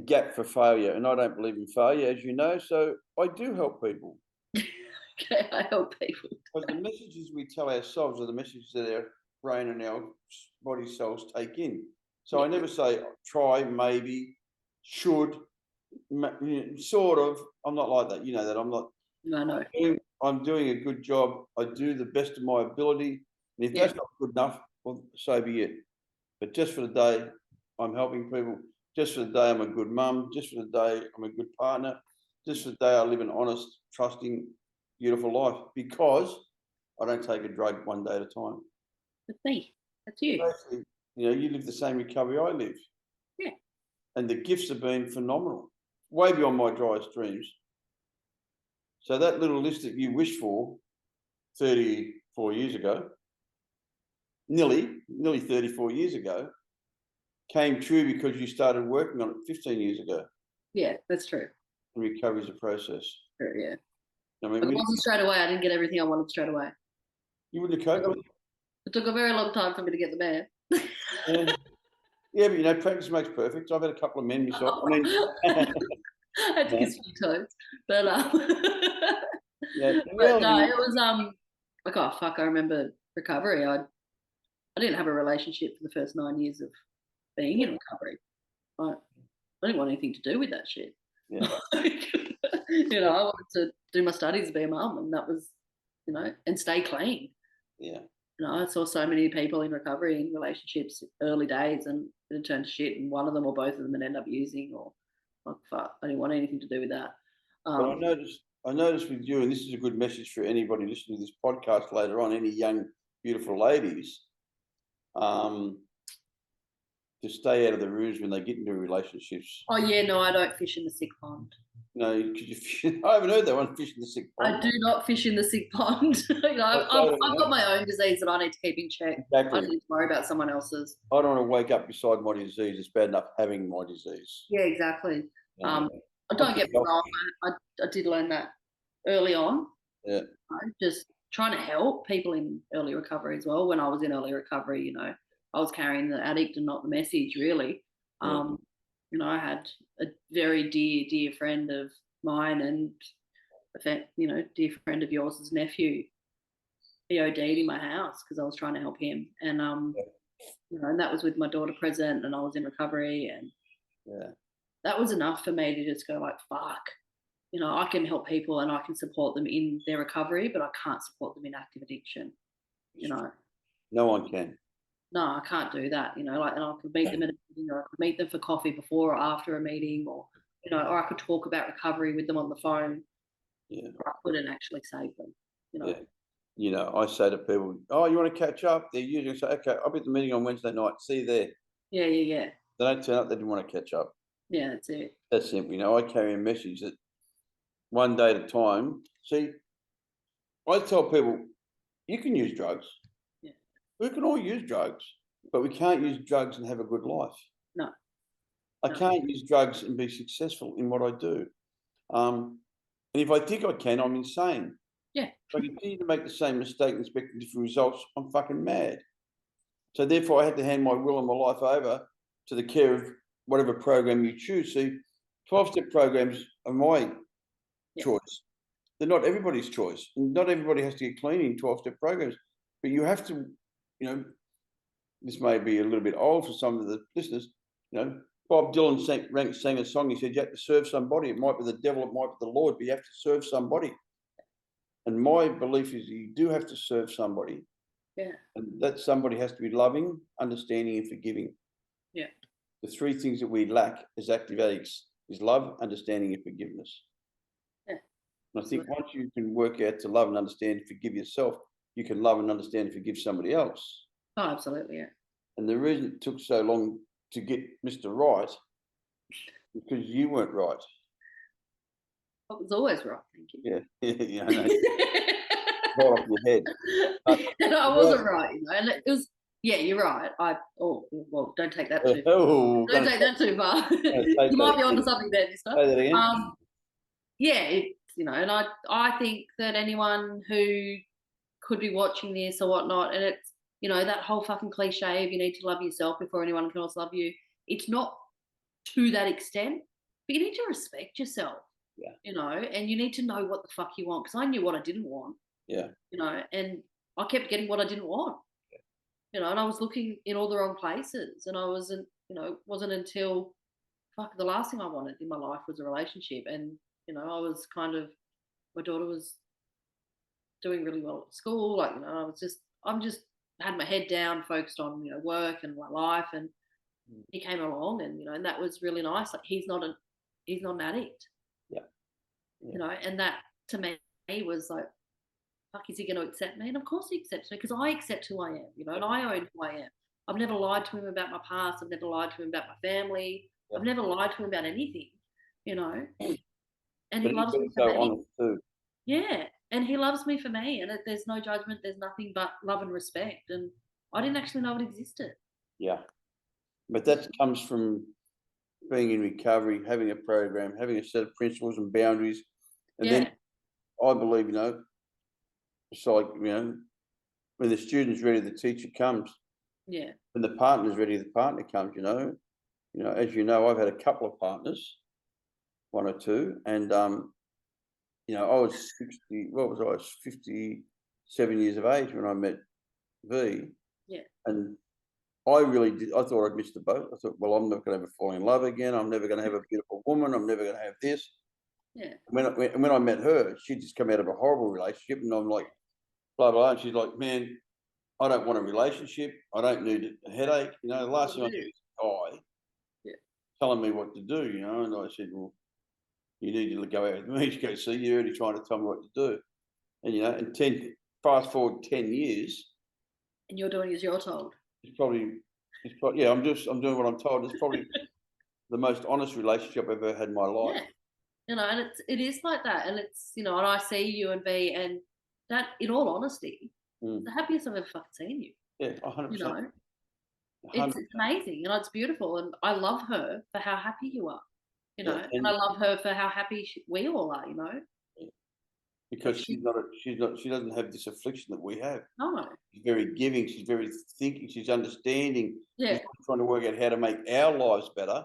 [SPEAKER 2] gap for failure, and I don't believe in failure, as you know, so I do help people.
[SPEAKER 3] Okay, I help people.
[SPEAKER 2] Because the messages we tell ourselves are the messages that our brain and our body cells take in. So I never say try, maybe, should, sort of. I'm not like that. You know that I'm not.
[SPEAKER 3] I know.
[SPEAKER 2] I'm doing a good job. I do the best of my ability. And if that's not good enough, well, so be it. But just for the day, I'm helping people. Just for the day, I'm a good mum. Just for the day, I'm a good partner. Just for the day, I live an honest, trusting, beautiful life because I don't take a drug one day at a time.
[SPEAKER 3] That's me. That's you.
[SPEAKER 2] Basically, you live the same recovery I live.
[SPEAKER 3] Yeah.
[SPEAKER 2] And the gifts have been phenomenal, way beyond my driest dreams. So that little list that you wished for 34 years ago, nearly 34 years ago, came true because you started working on it 15 years ago.
[SPEAKER 3] Yeah, that's true.
[SPEAKER 2] And recovery is a process.
[SPEAKER 3] True, yeah.
[SPEAKER 2] I mean,
[SPEAKER 3] But it wasn't straight away. I didn't get everything I wanted straight away.
[SPEAKER 2] You wouldn't have coped with it.
[SPEAKER 3] It took a very long time for me to get the man.
[SPEAKER 2] Yeah, but practice makes perfect. I've had a couple of men myself.
[SPEAKER 3] I had to kiss a few toes, but
[SPEAKER 2] yeah,
[SPEAKER 3] but no, it was like, oh fuck, I remember recovery. I didn't have a relationship for the first 9 years of being in recovery. I didn't want anything to do with that shit.
[SPEAKER 2] Yeah.
[SPEAKER 3] I wanted to do my studies and be a mum, and that was, and stay clean.
[SPEAKER 2] Yeah.
[SPEAKER 3] I saw so many people in recovery in relationships early days, and it turned to shit, and one of them or both of them would end up using, or like, fuck, I didn't want anything to do with that.
[SPEAKER 2] But I noticed with you, and this is a good message for anybody listening to this podcast later on, any young, beautiful ladies, to stay out of the rooms when they get into relationships.
[SPEAKER 3] Oh yeah, no, I don't fish in the sick pond.
[SPEAKER 2] No, I haven't heard that one, fish in the sick pond.
[SPEAKER 3] I do not fish in the sick pond. I've got my own disease that I need to keep in check.
[SPEAKER 2] Exactly.
[SPEAKER 3] I don't need to worry about someone else's.
[SPEAKER 2] I don't want to wake up beside my disease. It's bad enough having my disease.
[SPEAKER 3] Yeah, exactly. Don't get me wrong. I did learn that early on.
[SPEAKER 2] Yeah.
[SPEAKER 3] Just trying to help people in early recovery as well. When I was in early recovery, I was carrying the addict and not the message, really.
[SPEAKER 2] Yeah.
[SPEAKER 3] I had a very dear friend of mine and dear friend of yours' nephew. He OD'd in my house because I was trying to help him, and and that was with my daughter present, and I was in recovery, and that was enough for me to just go like, fuck, I can help people and I can support them in their recovery, but I can't support them in active addiction.
[SPEAKER 2] No one can.
[SPEAKER 3] No, I can't do that. And I could meet them at a meeting, or I could meet them for coffee before or after a meeting, or or I could talk about recovery with them on the phone.
[SPEAKER 2] Yeah.
[SPEAKER 3] Or I couldn't actually save them.
[SPEAKER 2] Yeah. I say to people, "Oh, you want to catch up?" They usually say, "Okay, I'll be at the meeting on Wednesday night. See you there."
[SPEAKER 3] Yeah.
[SPEAKER 2] They don't turn up. They didn't want to catch up.
[SPEAKER 3] Yeah, that's it.
[SPEAKER 2] That's simple. I carry a message that one day at a time. See, I tell people, you can use drugs.
[SPEAKER 3] Yeah.
[SPEAKER 2] We can all use drugs, but we can't use drugs and have a good life.
[SPEAKER 3] No.
[SPEAKER 2] I can't use drugs and be successful in what I do. And if I think I can, I'm insane.
[SPEAKER 3] Yeah.
[SPEAKER 2] If I continue to make the same mistake and expect different results, I'm fucking mad. So therefore, I had to hand my will and my life over to the care of whatever program you choose. See, 12-step programs are my choice. They're not everybody's choice. Not everybody has to get clean in 12-step programs, but you have to, this may be a little bit old for some of the listeners, Bob Dylan sang a song. He said, you have to serve somebody. It might be the devil, it might be the Lord, but you have to serve somebody. And my belief is you do have to serve somebody.
[SPEAKER 3] Yeah.
[SPEAKER 2] And that somebody has to be loving, understanding, and forgiving.
[SPEAKER 3] Yeah.
[SPEAKER 2] The three things that we lack as active addicts is love, understanding, and forgiveness.
[SPEAKER 3] Yeah.
[SPEAKER 2] And I think once you can work out to love and understand and forgive yourself, you can love and understand and forgive somebody else.
[SPEAKER 3] Oh, absolutely, yeah.
[SPEAKER 2] And the reason it took so long to get Mr. Right because you weren't right.
[SPEAKER 3] I was always right, thank you.
[SPEAKER 2] Yeah, I know. Right off your head.
[SPEAKER 3] And I wasn't right, and it was, yeah, you're right. Well, don't take that too far.
[SPEAKER 2] Oh,
[SPEAKER 3] Don't take that too far. You might be onto something there, mister.
[SPEAKER 2] Say that again.
[SPEAKER 3] Yeah, it's, and I think that anyone who could be watching this or whatnot, and it's, that whole fucking cliche of you need to love yourself before anyone can else love you. It's not to that extent, but you need to respect yourself.
[SPEAKER 2] Yeah.
[SPEAKER 3] And you need to know what the fuck you want, because I knew what I didn't want.
[SPEAKER 2] Yeah.
[SPEAKER 3] And I kept getting what I didn't want. And I was looking in all the wrong places, and I wasn't, wasn't until the last thing I wanted in my life was a relationship. And, I was my daughter was doing really well at school. Like, I'm just had my head down, focused on, work and my life. And he came along, and, and that was really nice. Like, he's not an addict.
[SPEAKER 2] Yeah.
[SPEAKER 3] And that to me was like, fuck, is he going to accept me? And of course he accepts me, because I accept who I am, and I own who I am. I've never lied to him about my past. I've never lied to him about my family. I've never lied to him about anything, and
[SPEAKER 2] But
[SPEAKER 3] he loves me
[SPEAKER 2] so
[SPEAKER 3] for me.
[SPEAKER 2] honest too.
[SPEAKER 3] Yeah, and he loves me for me, and there's no judgment. There's nothing but love and respect. And I didn't actually know it existed.
[SPEAKER 2] Yeah, but that comes from being in recovery, having a program, having a set of principles and boundaries, and then I believe, it's like, when the student's ready, the teacher comes.
[SPEAKER 3] Yeah.
[SPEAKER 2] When the partner's ready, the partner comes. As you know, I've had a couple of partners, one or two, and I was 60. What was I? I was 57 years of age when I met V.
[SPEAKER 3] Yeah.
[SPEAKER 2] And I really did. I thought I'd missed the boat. I thought, well, I'm not going to ever fall in love again. I'm never going to have a beautiful woman. I'm never going to have this.
[SPEAKER 3] Yeah.
[SPEAKER 2] When I met her, she'd just come out of a horrible relationship, and I'm like, blah blah. And she's like, man, I don't want a relationship. I don't need a headache. The last thing I need is a guy telling me what to do. And I said, well, you need to go out with me to go see you. You're already trying to tell me what to do. And fast forward 10 years.
[SPEAKER 3] And you're doing as you're told.
[SPEAKER 2] It's probably, yeah, I'm doing what I'm told. It's probably the most honest relationship I've ever had in my life.
[SPEAKER 3] Yeah. And it is like that. And it's, and I see you and B, and that, in all honesty, it's the happiest I've ever fucking seen you.
[SPEAKER 2] Yeah, 100%.
[SPEAKER 3] It's amazing, and it's beautiful. And I love her for how happy you are, and I love her for how happy we all are,
[SPEAKER 2] Because she doesn't have this affliction that we have.
[SPEAKER 3] No.
[SPEAKER 2] She's very giving. She's very thinking. She's understanding.
[SPEAKER 3] Yeah.
[SPEAKER 2] She's trying to work out how to make our lives better.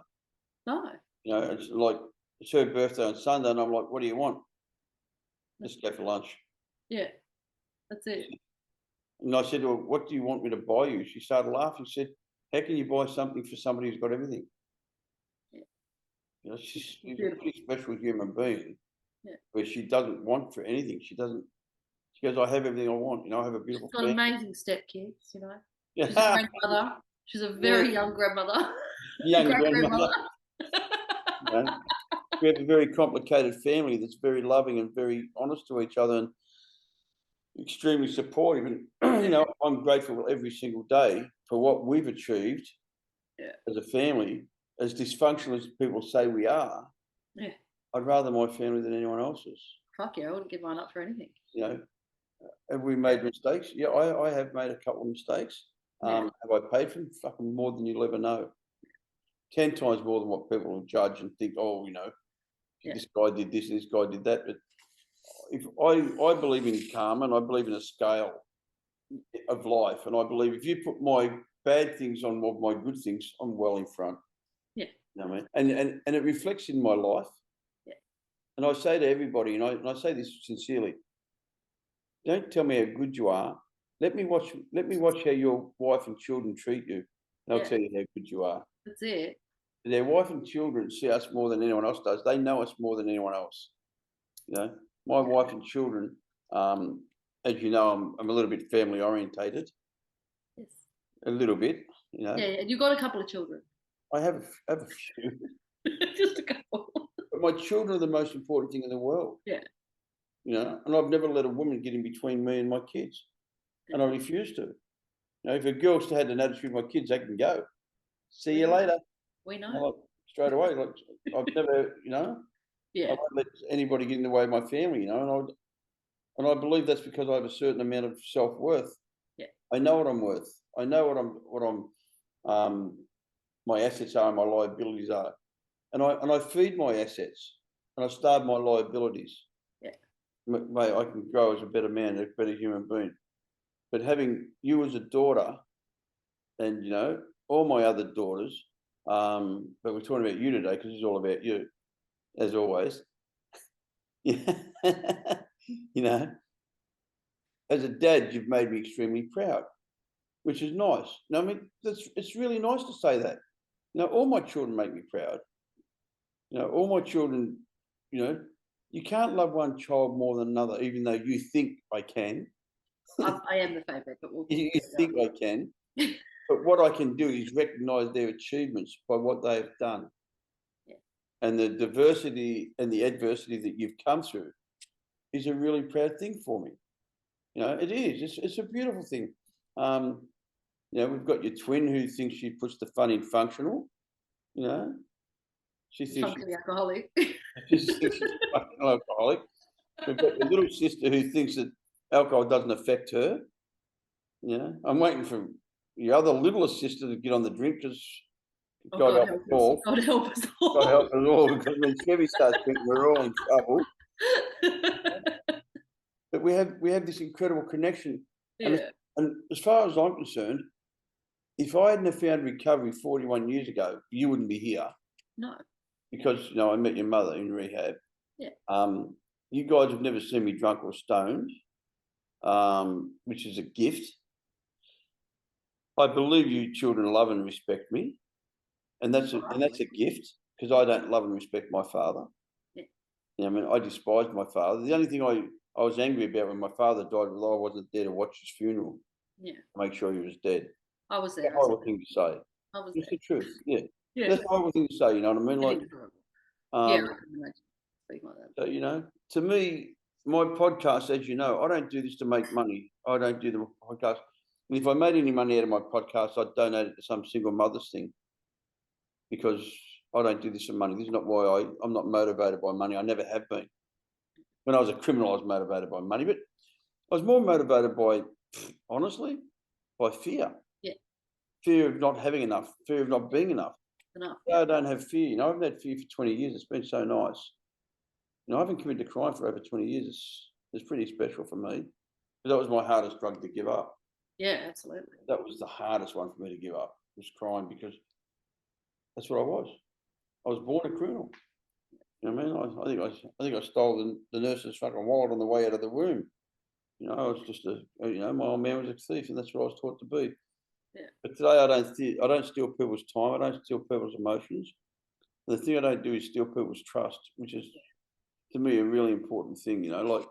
[SPEAKER 3] No.
[SPEAKER 2] It's like, it's her birthday on Sunday, and I'm like, what do you want? Let's go for lunch.
[SPEAKER 3] Yeah. That's it.
[SPEAKER 2] And I said to her, what do you want me to buy you? She started laughing. She said, how can you buy something for somebody who's got everything? Yeah. She's a pretty special human being. Yeah. Where she doesn't want for anything. She goes, I have everything I want. I have a beautiful
[SPEAKER 3] family. She's got amazing stepkids,
[SPEAKER 2] Yeah.
[SPEAKER 3] She's a grandmother. She's a very young grandmother.
[SPEAKER 2] Young grandmother. We have a very complicated family that's very loving and very honest to each other and extremely supportive. And, I'm grateful every single day for what we've achieved as a family, as dysfunctional as people say we are.
[SPEAKER 3] Yeah.
[SPEAKER 2] I'd rather my family than anyone else's.
[SPEAKER 3] Fuck yeah, I wouldn't give mine up for anything.
[SPEAKER 2] Have we made mistakes? Yeah, I have made a couple of mistakes. Have I paid for them? Fucking more than you'll ever know. 10 times more than what people will judge and think, this guy did this and this guy did that. But if I believe in karma, and I believe in a scale of life, and I believe if you put my bad things on my good things, I'm well in front.
[SPEAKER 3] Yeah.
[SPEAKER 2] You know what I mean? And it reflects in my life.
[SPEAKER 3] Yeah.
[SPEAKER 2] And I say to everybody, and I say this sincerely, don't tell me how good you are. Let me watch how your wife and children treat you, and I'll tell you how good you are.
[SPEAKER 3] That's it.
[SPEAKER 2] Their wife and children see us more than anyone else does. They know us more than anyone else. My wife and children, as you know, I'm a little bit family orientated.
[SPEAKER 3] Yes.
[SPEAKER 2] A little bit,
[SPEAKER 3] Yeah, and you've got a couple of children.
[SPEAKER 2] I have a few.
[SPEAKER 3] Just a couple.
[SPEAKER 2] But my children are the most important thing in the world.
[SPEAKER 3] Yeah.
[SPEAKER 2] And I've never let a woman get in between me and my kids. And I refuse to. If a girl's had an attitude with my kids, they can go. See you later.
[SPEAKER 3] We know.
[SPEAKER 2] straight away. Like I've never, I
[SPEAKER 3] Yeah.
[SPEAKER 2] won't let anybody get in the way of my family, and I believe that's because I have a certain amount of self-worth.
[SPEAKER 3] Yeah.
[SPEAKER 2] I know what I'm worth. I know my assets are and my liabilities are. And I feed my assets and I starve my liabilities.
[SPEAKER 3] Yeah.
[SPEAKER 2] Mate, I can grow as a better man, a better human being. But having you as a daughter and, all my other daughters, but we're talking about you today because it's all about you, as always. As a dad, you've made me extremely proud, which is nice. I mean, it's really nice to say that. All my children make me proud. All my children, you can't love one child more than another, even though you think I can.
[SPEAKER 3] I am the favourite, but
[SPEAKER 2] You think I can. But what I can do is recognise their achievements by what they have done.
[SPEAKER 3] Yeah.
[SPEAKER 2] And the diversity and the adversity that you've come through is a really proud thing for me. It is. It's a beautiful thing. We've got your twin who thinks she puts the fun in functional. She thinks
[SPEAKER 3] functionally alcoholic.
[SPEAKER 2] she thinks she's a fucking alcoholic. We've got your little sister who thinks that alcohol doesn't affect her. I'm waiting for your other littlest sister to get on the drink because God help us all.
[SPEAKER 3] God help us all.
[SPEAKER 2] God help us all, because when Chevy starts drinking, we're all in trouble. But we have this incredible connection.
[SPEAKER 3] Yeah.
[SPEAKER 2] And as far as I'm concerned, if I hadn't have found recovery 41 years ago, you wouldn't be here.
[SPEAKER 3] No.
[SPEAKER 2] Because, I met your mother in rehab.
[SPEAKER 3] Yeah.
[SPEAKER 2] You guys have never seen me drunk or stoned, which is a gift. I believe you children love and respect me. And that's a gift, because I don't love and respect my father.
[SPEAKER 3] Yeah.
[SPEAKER 2] I despised my father. The only thing I was angry about when my father died was I wasn't there to watch his funeral.
[SPEAKER 3] Yeah.
[SPEAKER 2] Make sure he was dead.
[SPEAKER 3] I was there.
[SPEAKER 2] That's a horrible thing to say.
[SPEAKER 3] I was
[SPEAKER 2] It's
[SPEAKER 3] there.
[SPEAKER 2] the truth. Yeah.
[SPEAKER 3] Yeah.
[SPEAKER 2] That's a horrible thing to say, you know what I mean? Like,
[SPEAKER 3] yeah, I can imagine speaking like that.
[SPEAKER 2] So, to me, my podcast, as you know, I don't do this to make money. I don't do the podcast. And if I made any money out of my podcast, I'd donate it to some single mother's thing, because I don't do this for money. This is not why I'm not motivated by money. I never have been. When I was a criminal, I was motivated by money, but I was more motivated by, honestly, by fear.
[SPEAKER 3] Yeah.
[SPEAKER 2] Fear of not having enough, fear of not being enough.
[SPEAKER 3] Enough.
[SPEAKER 2] I don't have fear. I haven't had fear for 20 years. It's been so nice. I haven't committed a crime for over 20 years. It's pretty special for me. But that was my hardest drug to give up.
[SPEAKER 3] Yeah, absolutely.
[SPEAKER 2] That was the hardest one for me to give up, was crime, because that's what I was. I was born a criminal. You know what I mean? I think I stole the nurse's fucking wallet on the way out of the womb. I was just my old man was a thief, and that's what I was taught to be.
[SPEAKER 3] Yeah.
[SPEAKER 2] But today I don't steal people's time. I don't steal people's emotions. The thing I don't do is steal people's trust, which is, to me, a really important thing. Like,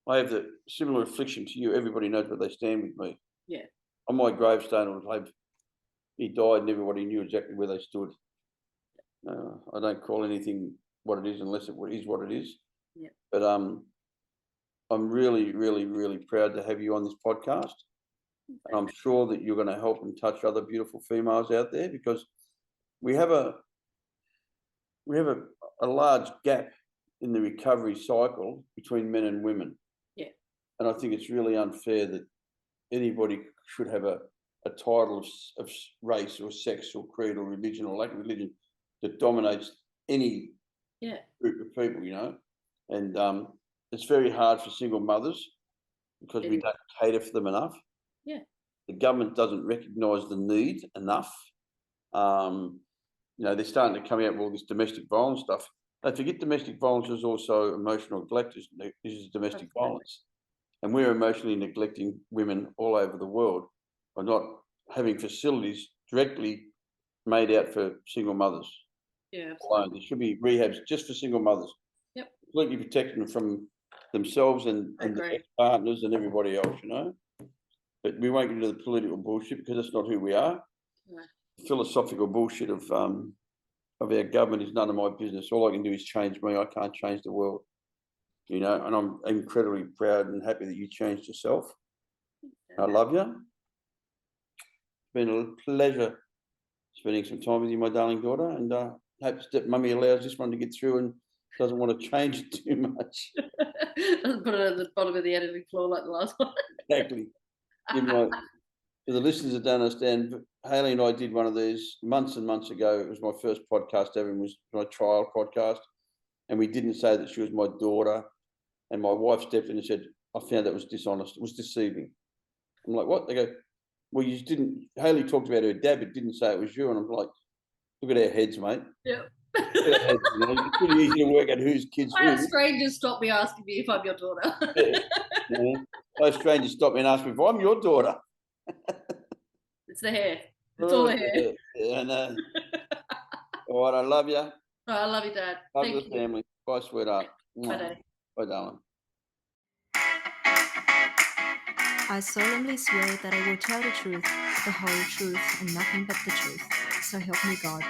[SPEAKER 2] I have the similar affliction to you. Everybody knows where they stand with me.
[SPEAKER 3] Yeah.
[SPEAKER 2] On my gravestone, it would have, he died, and everybody knew exactly where they stood. I don't call anything what it is unless it is what it is.
[SPEAKER 3] Yeah.
[SPEAKER 2] But I'm really, really, really proud to have you on this podcast. And I'm sure that you're going to help and touch other beautiful females out there, because we have a large gap in the recovery cycle between men and women.
[SPEAKER 3] Yeah. And
[SPEAKER 2] I think it's really unfair that anybody should have a title of race or sex or creed or religion or lack of religion that dominates any group of people, And it's very hard for single mothers, because we don't cater for them enough.
[SPEAKER 3] Yeah.
[SPEAKER 2] The government doesn't recognise the need enough. They're starting to come out with all this domestic violence stuff. Don't forget, domestic violence is also emotional neglect. This is domestic violence. And we're emotionally neglecting women all over the world by not having facilities directly made out for single mothers.
[SPEAKER 3] Yeah, absolutely.
[SPEAKER 2] There should be rehabs just for single mothers.
[SPEAKER 3] Yep. Completely
[SPEAKER 2] protecting them from themselves and their partners and everybody else, But we won't get into the political bullshit, because that's not who we are.
[SPEAKER 3] No.
[SPEAKER 2] The philosophical bullshit of our government is none of my business. All I can do is change me. I can't change the world, And I'm incredibly proud and happy that you changed yourself. I love you. It's been a pleasure spending some time with you, my darling daughter, and hope that Mummy allows this one to get through and doesn't want to change it too much.
[SPEAKER 3] Doesn't put it at the bottom of the editing floor like the last one.
[SPEAKER 2] Exactly. For the listeners that don't understand, Haley and I did one of these months and months ago. It was my first podcast ever. It was my trial podcast. And we didn't say that she was my daughter. And my wife stepped in and said, I found that was dishonest. It was deceiving. I'm like, what? They go, well, you didn't. Haley talked about her dad, but didn't say it was you. And I'm like, look at our heads, mate.
[SPEAKER 3] Yep.
[SPEAKER 2] It's pretty easy to work out whose kids
[SPEAKER 3] I have
[SPEAKER 2] who.
[SPEAKER 3] strangers stop me asking me if I'm your daughter.
[SPEAKER 2] Yeah. Those strangers stop me and ask me if I'm your daughter.
[SPEAKER 3] It's the hair. It's all the hair.
[SPEAKER 2] And, all right, I love you.
[SPEAKER 3] I love you, Dad.
[SPEAKER 2] Love
[SPEAKER 3] Thank
[SPEAKER 2] the
[SPEAKER 3] you.
[SPEAKER 2] family. Bye, sweetheart.
[SPEAKER 3] Bye, Dad.
[SPEAKER 2] Bye, darling.
[SPEAKER 1] I solemnly swear that I will tell the truth, the whole truth, and nothing but the truth. So help me God.